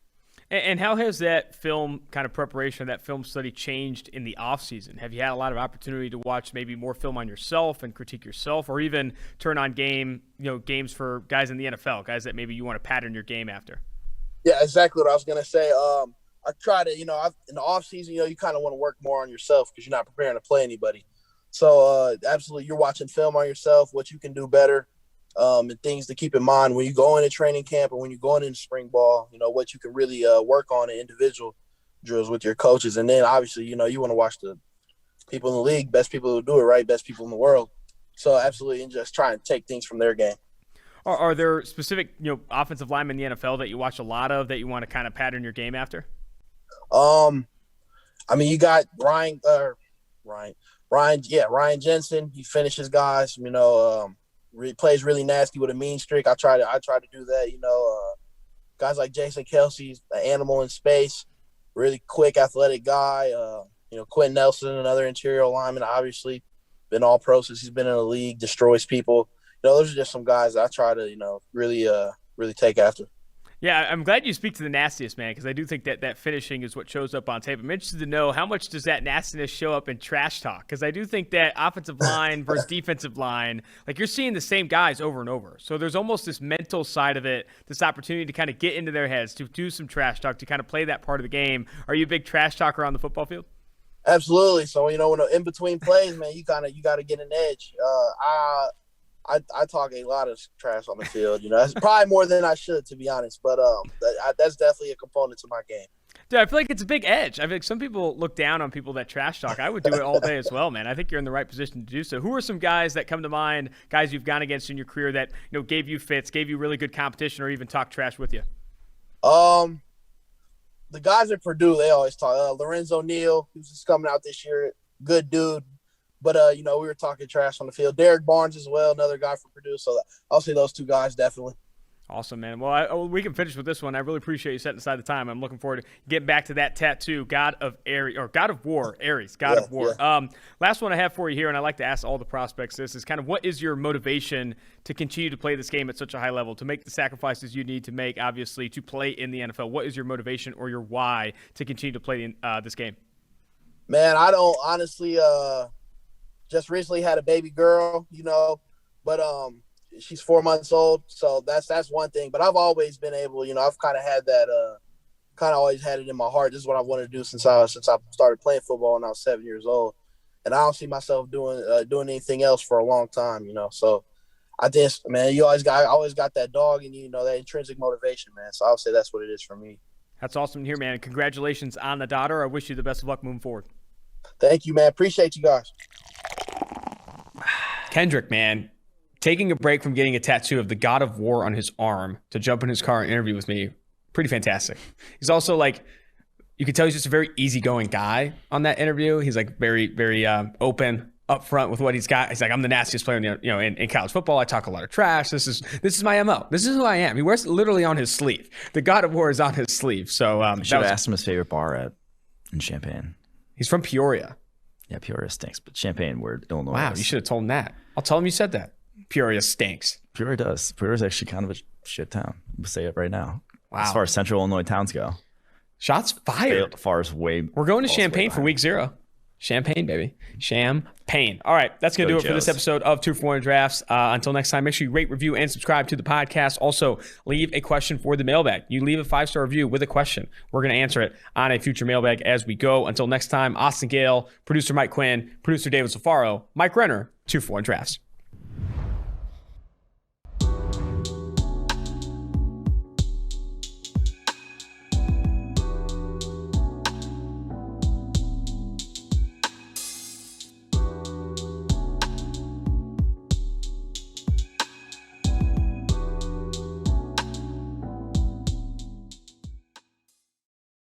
[SPEAKER 1] And how has that film kind of preparation, that film study changed in the offseason? Have you had a lot of opportunity to watch maybe more film on yourself and critique yourself, or even turn on games for guys in the NFL, guys that maybe you want to pattern your game after?
[SPEAKER 5] Yeah, exactly what I was going to say. I try to, in the offseason, you kind of want to work more on yourself because you're not preparing to play anybody. So absolutely, you're watching film on yourself, what you can do better. And things to keep in mind when you go into training camp or when you're going into spring ball, what you can really work on in individual drills with your coaches. And then obviously, you want to watch the people in the league, best people who do it right, best people in the world. So absolutely, and just try and take things from their game.
[SPEAKER 1] Are there specific, offensive linemen in the NFL that you watch a lot of that you want to kind of pattern your game after?
[SPEAKER 5] You got Ryan Jensen. He finishes guys, plays really nasty with a mean streak. I try to do that. Guys like Jason Kelsey's an animal in space, really quick, athletic guy. Quentin Nelson, another interior lineman, obviously been all pro since he's been in the league, destroys people. Those are just some guys that I try to, really take after.
[SPEAKER 1] Yeah, I'm glad you speak to the nastiest, man, because I do think that finishing is what shows up on tape. I'm interested to know how much does that nastiness show up in trash talk, because I do think that offensive line versus defensive line, like you're seeing the same guys over and over. So there's almost this mental side of it, this opportunity to kind of get into their heads, to do some trash talk, to kind of play that part of the game. Are you a big trash talker on the football field?
[SPEAKER 5] Absolutely. So, when in between plays, man, you got to get an edge. I talk a lot of trash on the field. That's probably more than I should, to be honest. But that's definitely a component to my game.
[SPEAKER 1] Dude, I feel like it's a big edge. I feel like some people look down on people that trash talk. I would do it all day as well, man. I think you're in the right position to do so. Who are some guys that come to mind, guys you've gone against in your career that gave you fits, gave you really good competition, or even talk trash with you?
[SPEAKER 5] The guys at Purdue, they always talk. Lorenzo Neal, who's just coming out this year, good dude. But, we were talking trash on the field. Derek Barnes as well, another guy from Purdue. So I'll say those two guys definitely.
[SPEAKER 1] Awesome, man. Well, we can finish with this one. I really appreciate you setting aside the time. I'm looking forward to getting back to that tattoo, God of War. Yeah. Last one I have for you here, and I like to ask all the prospects this, is kind of what is your motivation to continue to play this game at such a high level, to make the sacrifices you need to make, obviously, to play in the NFL? What is your motivation or your why to continue to play this game?
[SPEAKER 5] Man, I don't honestly just recently had a baby girl, but she's 4 months old, so that's one thing. But I've always been able, I've kind of had that, always had it in my heart. This is what I wanted to do since I started playing football when I was 7 years old, and I don't see myself doing anything else for a long time, So I just, man, I always got that dog in you, that intrinsic motivation, man. So I'll say that's what it is for me.
[SPEAKER 1] That's awesome to hear, man. Congratulations on the daughter. I wish you the best of luck moving forward.
[SPEAKER 5] Thank you, man. Appreciate you guys.
[SPEAKER 1] Kendrick, man, taking a break from getting a tattoo of the God of War on his arm to jump in his car and interview with me, pretty fantastic. He's also you can tell he's just a very easygoing guy on that interview. He's very, very open, upfront with what he's got. He's like, I'm the nastiest player in college football. I talk a lot of trash. This is my MO. This is who I am. He wears it literally on his sleeve. The God of War is on his sleeve. So I
[SPEAKER 2] should have asked him his favorite bar in Champaign.
[SPEAKER 1] He's from Peoria.
[SPEAKER 2] Yeah, Peoria stinks, but Champaign, where Illinois.
[SPEAKER 1] Wow, you should have told him that. I'll tell him you said that. Peoria stinks.
[SPEAKER 2] Peoria does. Peoria's actually kind of a shit town. We'll say it right now.
[SPEAKER 1] Wow.
[SPEAKER 2] As far as central Illinois towns go.
[SPEAKER 1] Shots fired.
[SPEAKER 2] We're
[SPEAKER 1] going to Champaign for week 0. Champagne, baby. Champagne. All right, that's going to do it for this episode of 2 for 1 Drafts. Until next time, make sure you rate, review, and subscribe to the podcast. Also, leave a question for the mailbag. You leave a 5-star review with a question. We're going to answer it on a future mailbag as we go. Until next time, Austin Gayle, producer Mike Quinn, producer David Safaro, Mike Renner, 2 for 1 Drafts.